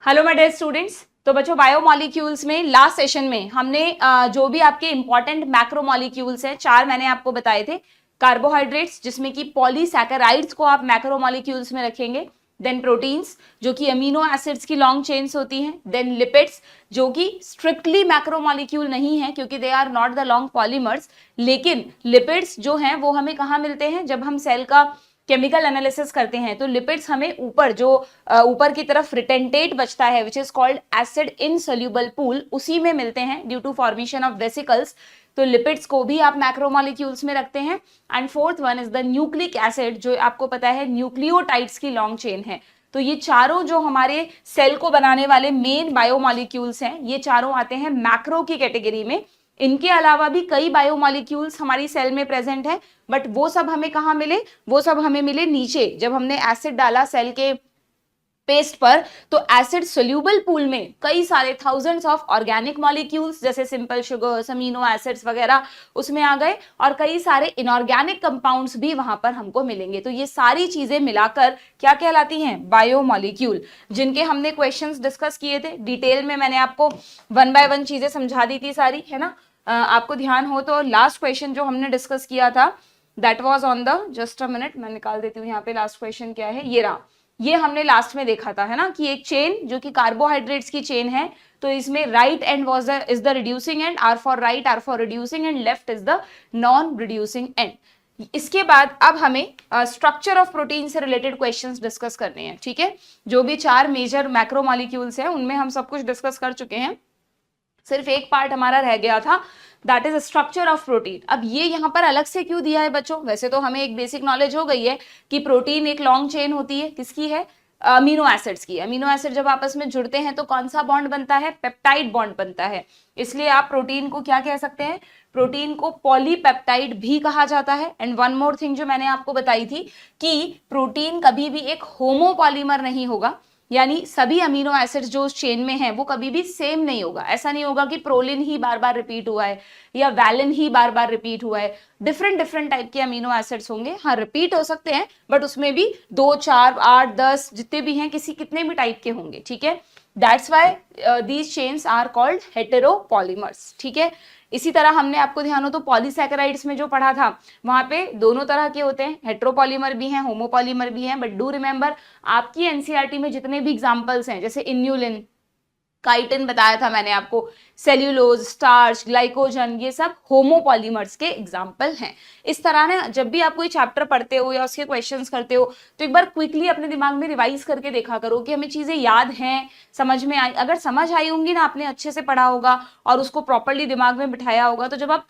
Hello my dear students. तो बच्चों biomolecules में लास्ट सेशन में हमने जो भी आपके इंपॉर्टेंट मैक्रोमॉलिक्यूल्स हैं चार मैंने आपको बताए थे। कार्बोहाइड्रेट्स जिसमें कि पॉलीसैकेराइड्स को आप मैक्रोमॉलिक्यूल्स में रखेंगे, देन प्रोटीन्स जो कि अमीनो एसिड्स की लॉन्ग चेन्स होती हैं, देन लिपिड्स जो कि स्ट्रिक्टली मैक्रोमॉलिक्यूल नहीं है क्योंकि they are not the long polymers, लेकिन लिपिड्स जो हैं वो हमें कहाँ मिलते हैं जब हम सेल का केमिकल एनालिसिस करते हैं। तो लिपिड्स हमें ऊपर जो ऊपर की तरफ रिटेंटेट बचता है which is called acid insoluble pool, उसी में मिलते हैं due to formation of vesicles. तो लिपिड्स को भी आप मैक्रोमॉलिक्यूल्स में रखते हैं। And fourth one is the nucleic acid, जो आपको पता है न्यूक्लियोटाइड्स की लॉन्ग चेन है। तो ये चारों जो हमारे सेल को बनाने वाले मेन बायोमॉलिक्यूल्स हैं ये चारों आते हैं मैक्रो की कैटेगरी में। इनके अलावा भी कई बायोमॉलिक्यूल्स हमारी सेल में प्रेजेंट है, बट वो सब हमें कहाँ मिले, वो सब हमें मिले नीचे जब हमने एसिड डाला सेल के पेस्ट पर। तो एसिड सोल्यूबल पूल में कई सारे थाउजेंड्स ऑफ ऑर्गेनिक मॉलिक्यूल्स जैसे सिंपल शुगर्स, अमीनो एसिड्स वगैरह उसमें आ गए, और कई सारे इनऑर्गेनिक कंपाउंड्स भी वहां पर हमको मिलेंगे। तो ये सारी चीजें मिलाकर क्या कहलाती हैं, बायोमॉलिक्यूल, जिनके हमने क्वेश्चंस डिस्कस किए थे डिटेल में। मैंने आपको वन बाय वन चीजें समझा दी थी सारी, है ना। आपको ध्यान हो तो लास्ट क्वेश्चन जो हमने डिस्कस किया था that was on the, just a minute मैं निकाल देती हूँ यहाँ पे लास्ट क्वेश्चन क्या है, ये रहा। ये हमने लास्ट में देखा था, है ना, कि एक चेन जो कि कार्बोहाइड्रेट्स की चेन है, तो इसमें right end was the is the reducing end, R for right, R for reducing end, left is the non reducing end. इसके बाद अब हमें स्ट्रक्चर ऑफ प्रोटीन से रिलेटेड क्वेश्चंस डिस्कस करने हैं, ठीक है। जो भी चार मेजर मैक्रोमॉलिक्यूल्स हैं उनमें हम सब कुछ डिस्कस कर चुके हैं, सिर्फ एक पार्ट हमारा रह गया था, that is structure of protein. अब ये यहाँ पर अलग से क्यों दिया है बच्चों, वैसे तो हमें एक बेसिक नॉलेज हो गई है कि प्रोटीन एक लॉन्ग चेन होती है, किसकी है, अमीनो एसिड्स की। अमीनो एसिड जब आपस में जुड़ते हैं तो कौन सा बॉन्ड बनता है, पेप्टाइड बॉन्ड बनता है। इसलिए आप प्रोटीन को क्या कह सकते हैं, प्रोटीन को पॉलीपेप्टाइड भी कहा जाता है। एंड वन मोर थिंग जो मैंने आपको बताई थी कि प्रोटीन कभी भी एक होमोपॉलीमर नहीं होगा, यानी सभी अमीनो एसिड्स जो उस चेन में हैं वो कभी भी सेम नहीं होगा। ऐसा नहीं होगा कि प्रोलिन ही बार बार रिपीट हुआ है या वैलिन ही बार बार रिपीट हुआ है। डिफरेंट डिफरेंट टाइप के अमीनो एसिड्स होंगे, हाँ रिपीट हो सकते हैं, बट उसमें भी 2, 4, 8, 10 जितने भी हैं कितने भी टाइप के होंगे, ठीक है। That's why these chains are called heteropolymers, ठीक है। इसी तरह हमने आपको ध्यान हो तो पॉलीसैकेराइड्स में जो पढ़ा था वहां पे दोनों तरह के होते हैं, हेटेरोपॉलीमर भी हैं, होमोपॉलीमर भी हैं। बट डू रिमेंबर आपकी एनसीईआरटी में जितने भी एग्जांपल्स हैं जैसे इन्यूलिन, काइटिन बताया था मैंने आपको, सेल्यूलोज, स्टार्च, ग्लाइकोजन, ये सब होमोपॉलीमर्स के एग्जाम्पल हैं। इस तरह ना जब भी आप कोई चैप्टर पढ़ते हो या उसके क्वेश्चंस करते हो तो एक बार क्विकली अपने दिमाग में रिवाइज करके देखा करो कि हमें चीजें याद हैं, समझ में आई। अगर समझ आई होंगी ना, आपने अच्छे से पढ़ा होगा और उसको प्रॉपरली दिमाग में बिठाया होगा, तो जब आप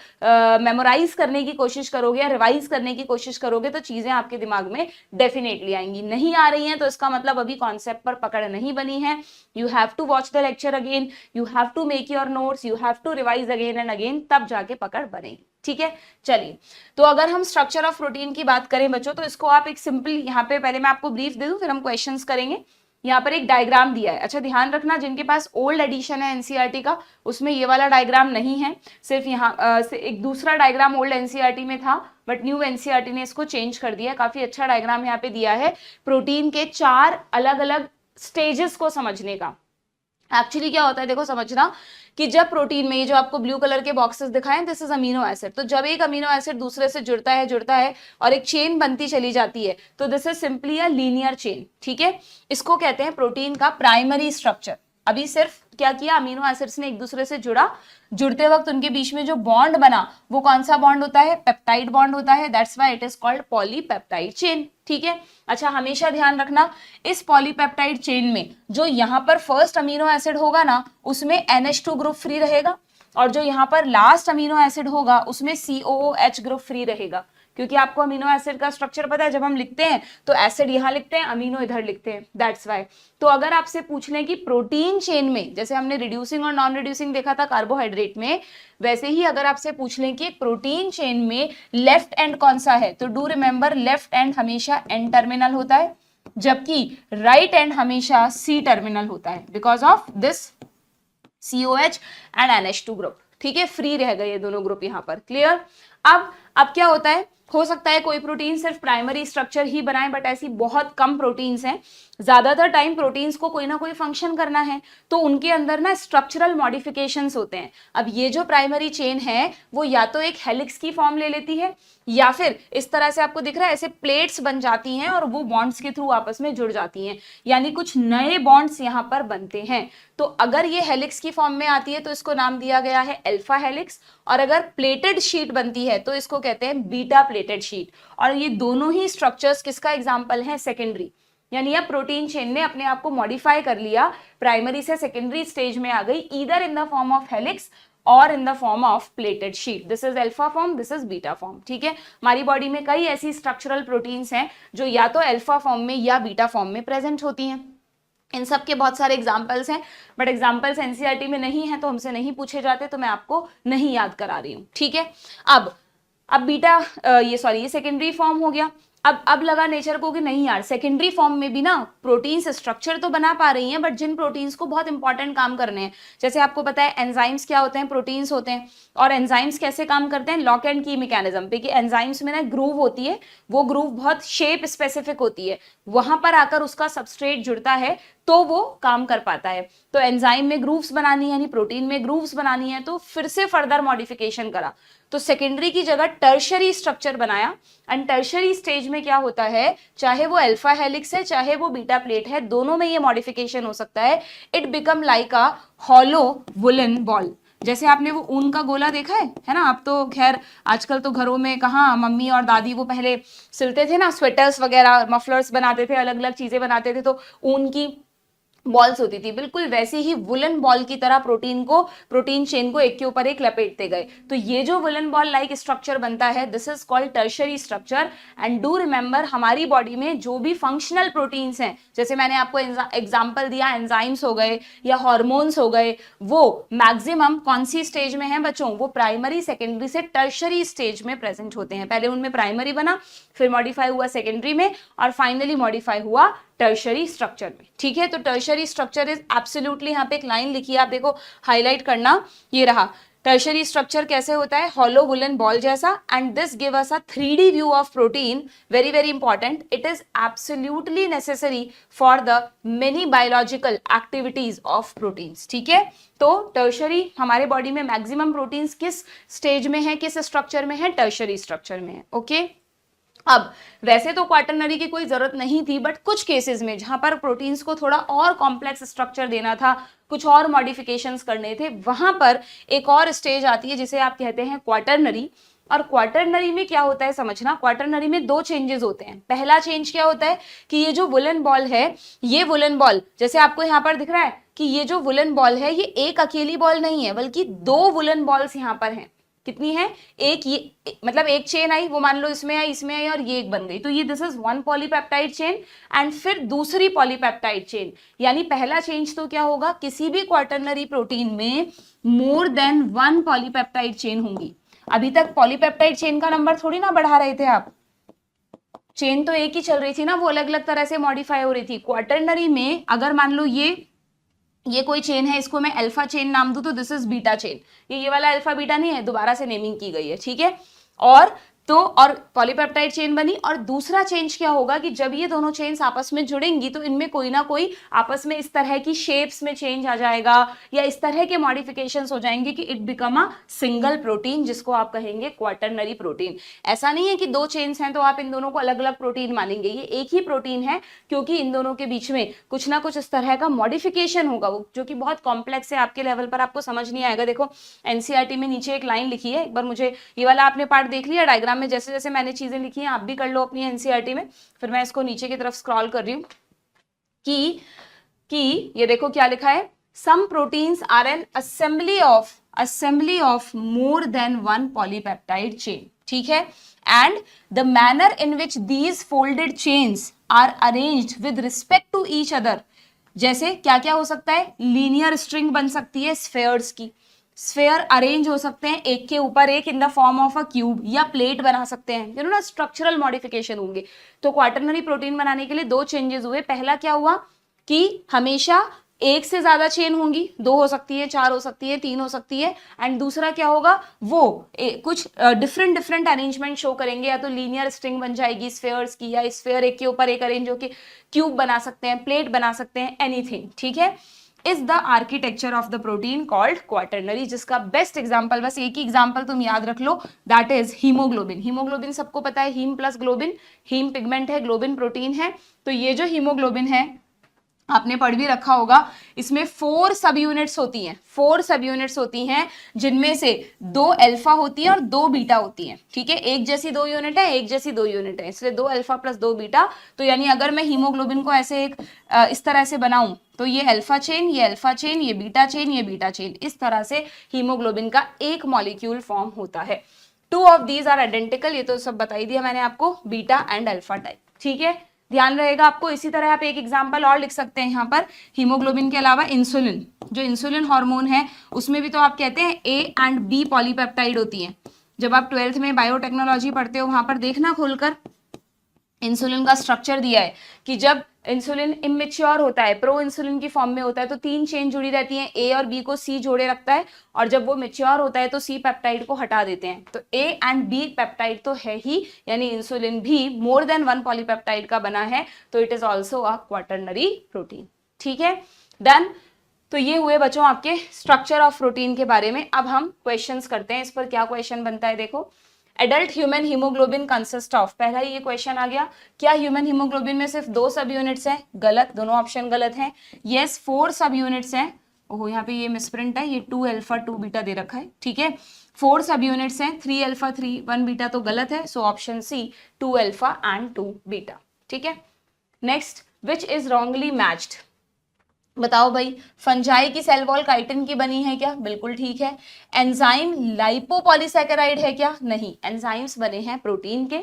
मेमोराइज करने की कोशिश करोगे या रिवाइज करने की कोशिश करोगे तो चीजें आपके दिमाग में डेफिनेटली आएंगी। नहीं आ रही हैं तो इसका मतलब अभी कॉन्सेप्ट पर पकड़ नहीं बनी है। You have to watch the lecture again, you have to make your notes, you have to revise again and again, तब जाके पकड़ बनेगी, ठीक है। चलिए, तो अगर हम स्ट्रक्चर ऑफ प्रोटीन की बात करें बच्चों तो इसको आप एक सिंपल, यहाँ पे पहले मैं आपको ब्रीफ दे दूं फिर हम क्वेश्चंस करेंगे। यहाँ पर एक डायग्राम दिया है, अच्छा ध्यान रखना जिनके पास ओल्ड एडिशन है एनसीईआरटी का उसमें ये वाला डायग्राम नहीं है, सिर्फ यहाँ से एक दूसरा डायग्राम ओल्ड एनसीईआरटी में था बट न्यू एनसीईआरटी ने इसको चेंज कर दिया। काफी अच्छा डायग्राम यहाँ पे दिया है प्रोटीन के 4 अलग अलग स्टेजेस को समझने का। एक्चुअली क्या होता है देखो समझना कि जब प्रोटीन में ये जो आपको ब्लू कलर के बॉक्सेस दिखाएं दिस इज अमीनो एसिड, तो जब एक अमीनो एसिड दूसरे से जुड़ता है और एक चेन बनती चली जाती है तो this is simply a linear chain, ठीक है। इसको कहते हैं प्रोटीन का प्राइमरी स्ट्रक्चर। अभी सिर्फ क्या किया, अमीनो एसिड्स ने एक दूसरे से जुड़ा, जुड़ते वक्त उनके बीच में जो बॉन्ड बना वो कौन सा बॉन्ड होता है, पेप्टाइड बॉन्ड होता है। That's why it is called polypeptide chain, ठीक है। अच्छा हमेशा ध्यान रखना इस पॉलीपेप्टाइड चेन में जो यहाँ पर फर्स्ट अमीनो एसिड होगा ना उसमें NH2 ग्रुप फ्री रहेगा, और जो यहाँ पर लास्ट अमीनो एसिड होगा उसमें COOH ग्रुप फ्री रहेगा। क्योंकि आपको अमीनो एसिड का स्ट्रक्चर पता है, जब हम लिखते हैं तो एसिड यहाँ लिखते हैं, अमीनो इधर लिखते हैं, दैट्स वाई। तो अगर आपसे पूछ लें कि प्रोटीन चेन में, जैसे हमने रिड्यूसिंग और नॉन रिड्यूसिंग देखा था कार्बोहाइड्रेट में, वैसे ही अगर आपसे पूछ लें कि प्रोटीन चेन में लेफ्ट एंड कौन सा है, तो डू रिमेंबर लेफ्ट एंड हमेशा N टर्मिनल होता है जबकि राइट एंड हमेशा C टर्मिनल होता है because of this COH and NH2 group, ठीक है। फ्री रह गए ये दोनों ग्रुप यहाँ पर, क्लियर। अब अब क्या होता है, हो सकता है कोई प्रोटीन सिर्फ प्राइमरी स्ट्रक्चर ही बनाए, बट ऐसी बहुत कम प्रोटीन्स हैं, ज्यादातर टाइम प्रोटीन्स को कोई ना कोई फंक्शन करना है, तो उनके अंदर ना स्ट्रक्चरल मॉडिफिकेशंस होते हैं। अब ये जो प्राइमरी चेन है वो या तो एक हेलिक्स की फॉर्म ले लेती है, या फिर इस तरह से आपको दिख रहा है ऐसे प्लेट्स बन जाती हैं और वो बॉन्ड्स के थ्रू आपस में जुड़ जाती हैं, यानी कुछ नए बॉन्ड्स यहाँ पर बनते हैं। तो अगर ये हेलिक्स की फॉर्म में आती है तो इसको नाम दिया गया है अल्फा हेलिक्स, और अगर प्लेटेड शीट बनती है तो इसको कहते हैं बीटा प्लेटेड शीट। और ये दोनों ही स्ट्रक्चर्स किसका एग्जाम्पल है, सेकेंडरी, यानी अब प्रोटीन चेन ने अपने आप को मॉडिफाई कर लिया, प्राइमरी से सेकेंडरी स्टेज में आ गई, either in the form of helix और in the form of pleated sheet. This is alpha form, this is beta form. ठीक है, हमारी बॉडी में कई ऐसी स्ट्रक्चरल प्रोटीन्स हैं जो या तो अल्फा फॉर्म में या बीटा फॉर्म में प्रेजेंट होती हैं। इन सब के बहुत सारे एग्जाम्पल्स हैं, बट एग्जाम्पल्स एनसीईआरटी में नहीं है तो हमसे नहीं पूछे जाते, तो मैं आपको नहीं याद करा रही हूँ। ठीक है, अब बीटा ये सेकेंडरी फॉर्म हो गया। अब लगा नेचर को कि नहीं यार, सेकेंडरी फॉर्म में भी ना प्रोटीन्स स्ट्रक्चर तो बना पा रही हैं, बट जिन प्रोटीन्स को बहुत इंपॉर्टेंट काम करने हैं, जैसे आपको पता है एंजाइम्स क्या होते हैं, प्रोटीन्स होते हैं, और एंजाइम्स कैसे काम करते हैं, लॉक एंड की मैकेनिज्म पे, कि एंजाइम्स में ना ग्रूव होती है, वो ग्रूव बहुत शेप स्पेसिफिक होती है, वहां पर आकर उसका सबस्ट्रेट जुड़ता है तो वो काम कर पाता है। तो एंजाइम में ग्रूव्स बनानी है, यानी प्रोटीन में ग्रूव्स बनानी है, तो फिर से फर्दर मॉडिफिकेशन करा, तो सेकेंडरी की जगह टर्शरी स्ट्रक्चर बनाया। एंड टर्शरी स्टेज में क्या होता है, चाहे वो अल्फा हेलिक्स है चाहे वो बीटा प्लेट है, दोनों में ये मॉडिफिकेशन हो सकता है। It become like a hollow woollen ball. जैसे आपने वो ऊन का गोला देखा है ना, आप तो खैर आजकल तो घरों में कहाँ, मम्मी और दादी वो पहले सिलते थे ना, स्वेटर्स वगैरह, मफलर्स बनाते थे, अलग अलग चीजें बनाते थे, तो ऊन की बॉल्स होती थी, बिल्कुल वैसे ही वुलन बॉल की तरह प्रोटीन चेन को एक के ऊपर एक लपेटते गए। तो ये जो वुलन बॉल लाइक स्ट्रक्चर बनता है, this is called tertiary structure. And do remember, हमारी बॉडी में जो भी फंक्शनल प्रोटीन्स हैं, जैसे मैंने आपको एग्जांपल दिया, एंजाइम्स हो गए या हार्मोन्स हो गए, वो मैक्सिमम कौन सी स्टेज में है बच्चों, वो प्राइमरी सेकेंडरी से टर्शरी स्टेज में प्रेजेंट होते हैं। पहले उनमें प्राइमरी बना, फिर मॉडिफाई हुआ सेकेंडरी में, और फाइनली मॉडिफाई हुआ टर्शरी स्ट्रक्चर में। ठीक है, तो टर्शरी स्ट्रक्चर इज एब्सोल्युटली, यहाँ पे एक लाइन लिखी है, आप देखो हाईलाइट करना, ये रहा। टर्शरी स्ट्रक्चर कैसे होता है, हॉलो वुलन बॉल जैसा, and this give us a 3D view of protein. Very very important, it is absolutely necessary for the many biological activities of proteins. ठीक है, तो टर्शरी, हमारे बॉडी में मैक्सिमम प्रोटीन्स किस स्टेज में है, किस स्ट्रक्चर में है, टर्शरी स्ट्रक्चर में है। ओके, अब वैसे तो क्वाटरनरी की कोई जरूरत नहीं थी, बट कुछ केसेस में जहां पर प्रोटीन्स को थोड़ा और कॉम्प्लेक्स स्ट्रक्चर देना था, कुछ और मॉडिफिकेशंस करने थे, वहां पर एक और स्टेज आती है जिसे आप कहते हैं क्वाटरनरी। और क्वाटरनरी में क्या होता है समझना, क्वाटरनरी में दो चेंजेस होते हैं। पहला चेंज क्या होता है कि ये जो वुलन बॉल है, ये वुलन बॉल जैसे आपको यहाँ पर दिख रहा है कि ये जो वुलन बॉल है, ये एक अकेली बॉल नहीं है, बल्कि दो वुलन बॉल्स यहाँ पर हैं। कितनी है, एक, ये मतलब एक चेन आई, वो मान लो इसमें आई, इसमें आई, और ये एक बन गई, तो ये this is one polypeptide chain, and फिर दूसरी पॉलीपेप्टाइड चेन। यानी पहला चेंज तो क्या होगा, किसी भी क्वाटरनरी प्रोटीन में मोर देन वन पॉलीपेप्टाइड चेन होंगी। अभी तक पॉलीपेप्टाइड चेन का नंबर थोड़ी ना बढ़ा रहे थे आप, चेन तो एक ही चल रही थी ना, वो अलग अलग तरह से मॉडिफाई हो रही थी। क्वाटरनरी में अगर मान लो ये कोई चेन है, इसको मैं अल्फा चेन नाम दूं, तो दिस इज बीटा चेन। ये वाला अल्फा बीटा नहीं है, दोबारा से नेमिंग की गई है। ठीक है, और पॉलीपेप्टाइड चेन बनी। और दूसरा चेंज क्या होगा कि जब ये दोनों चेन्स आपस में जुड़ेंगी तो इनमें कोई ना कोई आपस में इस तरह की शेप्स में चेंज आ जाएगा, या इस तरह के मॉडिफिकेशंस हो जाएंगे कि it become a single protein, जिसको आप कहेंगे क्वाटरनरी प्रोटीन। ऐसा नहीं है कि दो चेन्स हैं तो आप इन दोनों को अलग अलग प्रोटीन मानेंगे, ये एक ही प्रोटीन है, क्योंकि इन दोनों के बीच में कुछ ना कुछ इस तरह का मॉडिफिकेशन होगा, वो जो कि बहुत कॉम्प्लेक्स है, आपके लेवल पर आपको समझ नहीं आएगा। देखो एनसीईआरटी में नीचे एक लाइन लिखी है, एक बार मुझे ये वाला आपने पार्ट देख लिया, डायग्राम में जैसे जैसे मैंने चीजें लिखी हैं आप भी कर लो अपनी एनसीईआरटी में। फिर मैं इसको नीचे की तरफ स्क्रॉल कर रही हूं कि ये देखो क्या लिखा है, some proteins are an assembly of more than one polypeptide chain. ठीक है, and the manner in which these folded chains are arranged with respect to each other. जैसे क्या क्या हो सकता है, लीनियर स्ट्रिंग बन सकती है स्फेयर्स की, स्फेयर अरेंज हो सकते हैं एक के ऊपर एक इन the form of a cube, या प्लेट बना सकते हैं, यू नो ना, स्ट्रक्चरल मॉडिफिकेशन होंगे। तो क्वाटरनरी प्रोटीन बनाने के लिए दो चेंजेस हुए। पहला क्या हुआ कि हमेशा एक से ज्यादा चेन होंगी, 2 हो सकती है, 4 हो सकती है, 3 हो सकती है। एंड दूसरा क्या होगा, वो कुछ डिफरेंट डिफरेंट अरेंजमेंट शो करेंगे, या तो लीनियर स्ट्रिंग बन जाएगी स्फेयर्स की, या स्फेयर एक के ऊपर एक अरेंज होकर क्यूब बना सकते हैं, प्लेट बना सकते हैं, एनीथिंग, ठीक है। Is the architecture of the protein called quaternary, जिसका बेस्ट एग्जांपल, बस एक ही एग्जांपल तुम याद रख लो, दैट इज हीमोग्लोबिन। हीमोग्लोबिन सबको पता है, haem plus globin, haem pigment है, ग्लोबिन प्रोटीन है। तो ये जो हीमोग्लोबिन है आपने पढ़ भी रखा होगा, इसमें 4 सब यूनिट्स होती हैं, 4 सब यूनिट्स होती हैं, जिनमें से 2 अल्फा होती है और 2 बीटा होती हैं, ठीक है। एक जैसी 2 यूनिट है, एक जैसी 2 यूनिट है, इसलिए 2 अल्फा प्लस 2 बीटा। तो यानी अगर मैं हीमोग्लोबिन को ऐसे एक इस तरह से बनाऊं, तो ये अल्फा चेन, ये अल्फा चेन, ये बीटा चेन, ये बीटा चेन, इस तरह से हीमोग्लोबिन का एक मॉलिक्यूल फॉर्म होता है। 2 ऑफ दीज आर आइडेंटिकल, ये तो सब बता ही दिया मैंने आपको, बीटा एंड अल्फा टाइप, ठीक है, ध्यान रहेगा आपको। इसी तरह आप एक एग्जांपल और लिख सकते हैं यहाँ पर, हीमोग्लोबिन के अलावा इंसुलिन, जो इंसुलिन हार्मोन है उसमें भी तो आप कहते हैं ए एंड बी पॉलीपेप्टाइड होती है। जब आप 12th में बायोटेक्नोलॉजी पढ़ते हो वहां पर देखना खोलकर, इंसुलिन का स्ट्रक्चर दिया है कि जब इंसुलिन इमेच्योर होता है, प्रो इंसुलिन की फॉर्म में होता है, तो 3 चेन जुड़ी रहती हैं, ए और बी को सी जोड़े रखता है, और जब वो मेच्योर होता है तो सी पेप्टाइड को हटा देते हैं। तो ए एंड बी पेप्टाइड तो है ही, यानी इंसुलिन भी मोर देन 1 पॉलीपेप्टाइड का बना है, तो it is also a quaternary protein, ठीक है, डन। तो ये हुए बच्चों आपके स्ट्रक्चर ऑफ प्रोटीन के बारे में। अब हम क्वेश्चंस करते हैं, इस पर क्या क्वेश्चन बनता है देखो। Adult human haemoglobin consist of, पहला ये क्वेश्चन आ गया, क्या ह्यूमन हीमोग्लोबिन में सिर्फ 2 सब यूनिट्स हैं? गलत, दोनों ऑप्शन गलत हैं। यस 4 सब यूनिट्स हैं। ओहो यहाँ पे ये मिसप्रिंट है, ये 2 अल्फा 2 बीटा दे रखा है, ठीक है। 4 सब यूनिट्स हैं, 3 अल्फा 3 1 बीटा तो गलत है, so option C 2 alpha and 2 beta, ठीक है। Next, which is wrongly matched, बताओ भाई, फंजाई की सेल वॉल काइटिन की बनी है क्या? बिल्कुल ठीक है। एंजाइम लाइपोपॉलीसैकेराइड है क्या? नहीं, एंजाइम्स बने हैं प्रोटीन के।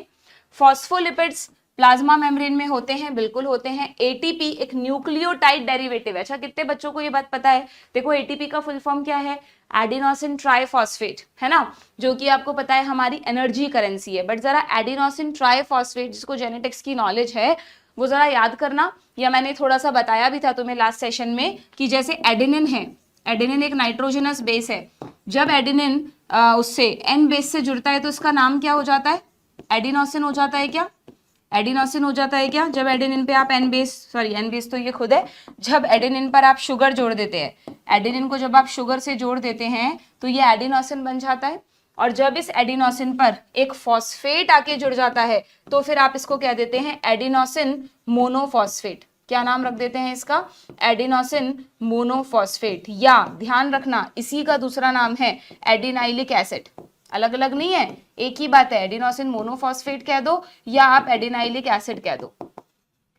फॉस्फोलिपिड्स प्लाज्मा मेम्ब्रेन में होते हैं, बिल्कुल होते हैं। एटीपी एक न्यूक्लियोटाइड डेरिवेटिव है। अच्छा, कितने बच्चों को ये बात पता है? देखो एटीपी का फुल फॉर्म क्या है? एडिनोसिन ट्राइफॉस्फेट, है ना, जो कि आपको पता है हमारी एनर्जी करेंसी है। बट जरा एडिनोसिन ट्राइफॉस्फेट, जिसको जेनेटिक्स की नॉलेज है, वो जरा याद करना, या मैंने थोड़ा सा बताया भी था तुम्हें लास्ट सेशन में कि जैसे एडेनिन है, एडेनिन एक नाइट्रोजनस बेस है, जब एडेनिन उससे एन बेस से जुड़ता है तो इसका नाम क्या हो जाता है? एडिनोसिन हो जाता है क्या? एडिनोसिन हो जाता है क्या? जब एडेनिन पे आप एन बेस तो ये खुद है, जब एडेनिन पर आप शुगर जोड़ देते हैं, एडेनिन को जब आप शुगर से जोड़ देते हैं तो ये एडिनोसिन बन जाता है। और जब इस एडिनोसिन पर एक फॉस्फेट आके जुड़ जाता है तो फिर आप इसको कह देते हैं एडिनोसिन मोनोफॉस्फेट। क्या नाम रख देते हैं इसका? Adenosine monophosphate. या ध्यान रखना, इसी का दूसरा नाम है एडिनाइलिक एसिड। अलग अलग नहीं है, एक ही बात है। एडिनोसिन मोनोफॉस्फेट कह दो या आप एडिनाइलिक एसिड कह दो।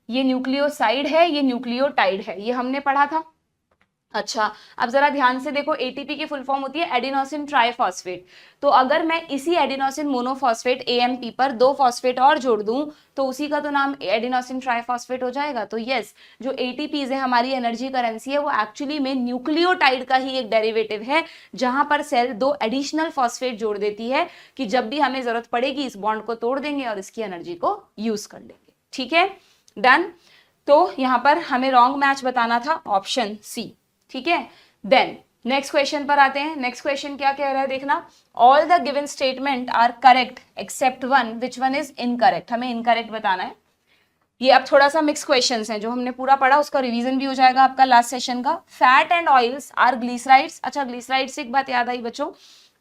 ये न्यूक्लियोसाइड है, ये न्यूक्लियोटाइड है, ये हमने पढ़ा था। अच्छा, अब जरा ध्यान से देखो, एटीपी की फुल फॉर्म होती है एडिनोसिन ट्राइफॉस्फेट। तो अगर मैं इसी एडिनोसिन मोनोफॉस्फेट एएमपी पर 2 फॉस्फेट और जोड़ दूं तो उसी का तो नाम एडिनोसिन ट्राइफॉस्फेट हो जाएगा। तो यस, जो एटीपीज है, हमारी एनर्जी करेंसी है, वो एक्चुअली में न्यूक्लियोटाइड का ही एक डेरिवेटिव है, जहां पर सेल 2 एडिशनल फॉस्फेट जोड़ देती है कि जब भी हमें जरूरत पड़ेगी इस बॉन्ड को तोड़ देंगे और इसकी एनर्जी को यूज कर लेंगे, ठीक है, डन। तो यहां पर हमें रॉन्ग मैच बताना था, ऑप्शन सी, ठीक है। देन नेक्स्ट क्वेश्चन पर आते हैं। नेक्स्ट क्वेश्चन क्या कह रहा है देखना, all the given statement are correct except one, which one is incorrect. हमें इनकरेक्ट बताना है। ये अब थोड़ा सा मिक्स क्वेश्चंस हैं, जो हमने पूरा पढ़ा उसका रिवीजन भी हो जाएगा आपका लास्ट सेशन का। Fat and oils are glycerides. अच्छा, ग्लिसराइड्स से एक बात याद आई बच्चों,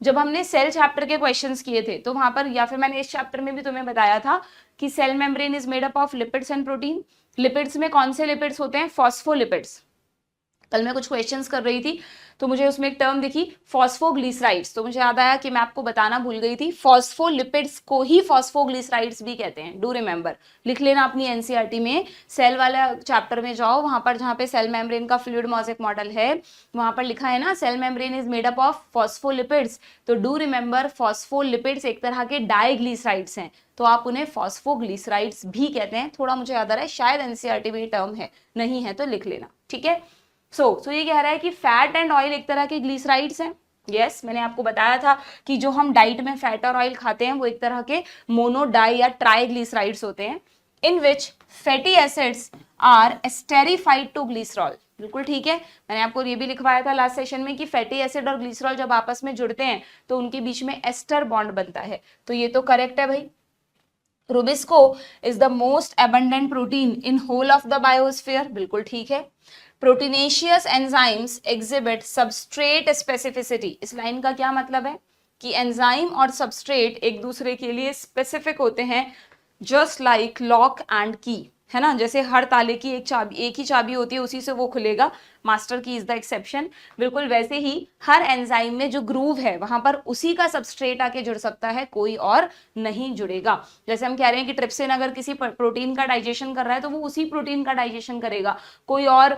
जब हमने सेल चैप्टर के क्वेश्चंस किए थे तो वहां पर, या फिर मैंने इस चैप्टर में भी तुम्हें बताया था कि cell membrane is made up of lipids and protein. Lipids में कौन से लिपिड्स होते हैं? फॉस्फोलिपिड्स। कल मैं कुछ क्वेश्चंस कर रही थी तो मुझे उसमें एक टर्म दिखी फॉस्फोग्लिसराइड्स, तो मुझे याद आया कि मैं आपको बताना भूल गई थी, फॉस्फोलिपिड्स को ही फॉस्फोग्लिसराइड्स भी कहते हैं। डू रिमेंबर, लिख लेना अपनी एनसीईआरटी में, सेल वाला चैप्टर में जाओ, वहां पर जहां पे सेल मेम्ब्रेन का फ्लूइड मोज़ेक मॉडल है वहां पर लिखा है ना, cell membrane is made up of phospholipids. तो डू रिमेंबर, फॉस्फोलिपिड्स एक तरह के डाइग्लिसराइड्स हैं, तो आप उन्हें फॉस्फोग्लिसराइड्स भी कहते हैं। थोड़ा मुझे याद आ रहा है, शायद एनसीईआरटी में टर्म है, नहीं है तो लिख लेना, ठीक है। सो ये कह रहा है कि फैट एंड ऑयल एक तरह के ग्लिसराइड्स हैं। यस, मैंने आपको बताया था कि जो हम डाइट में फैट और ऑयल खाते हैं वो एक तरह के मोनो डाई या ट्राइग्लिसराइड्स होते हैं, in which fatty acids are esterified to glycerol. बिल्कुल ठीक है। मैंने आपको ये भी लिखवाया था लास्ट सेशन में कि फैटी एसिड और ग्लिसरॉल जब आपस में जुड़ते हैं तो उनके बीच में एस्टर बॉन्ड बनता है, तो ये तो करेक्ट है भाई। Rubisco is the most abundant protein in whole of the biosphere, बिल्कुल ठीक है। Proteinaceous enzymes exhibit substrate specificity, इस लाइन का क्या मतलब है कि एंजाइम और सबस्ट्रेट एक दूसरे के लिए स्पेसिफिक होते हैं, जस्ट लाइक लॉक एंड की, है ना, जैसे हर ताले की एक ही चाबी होती है, उसी से वो खुलेगा, मास्टर की इज द एक्सेप्शन। बिल्कुल वैसे ही हर एंजाइम में जो ग्रूव है वहां पर उसी का सबस्ट्रेट आके जुड़ सकता है, कोई और नहीं जुड़ेगा। जैसे हम कह रहे हैं कि ट्रिप्सिन अगर किसी प्रोटीन का डाइजेशन कर रहा है तो वो उसी प्रोटीन का डाइजेशन करेगा, कोई और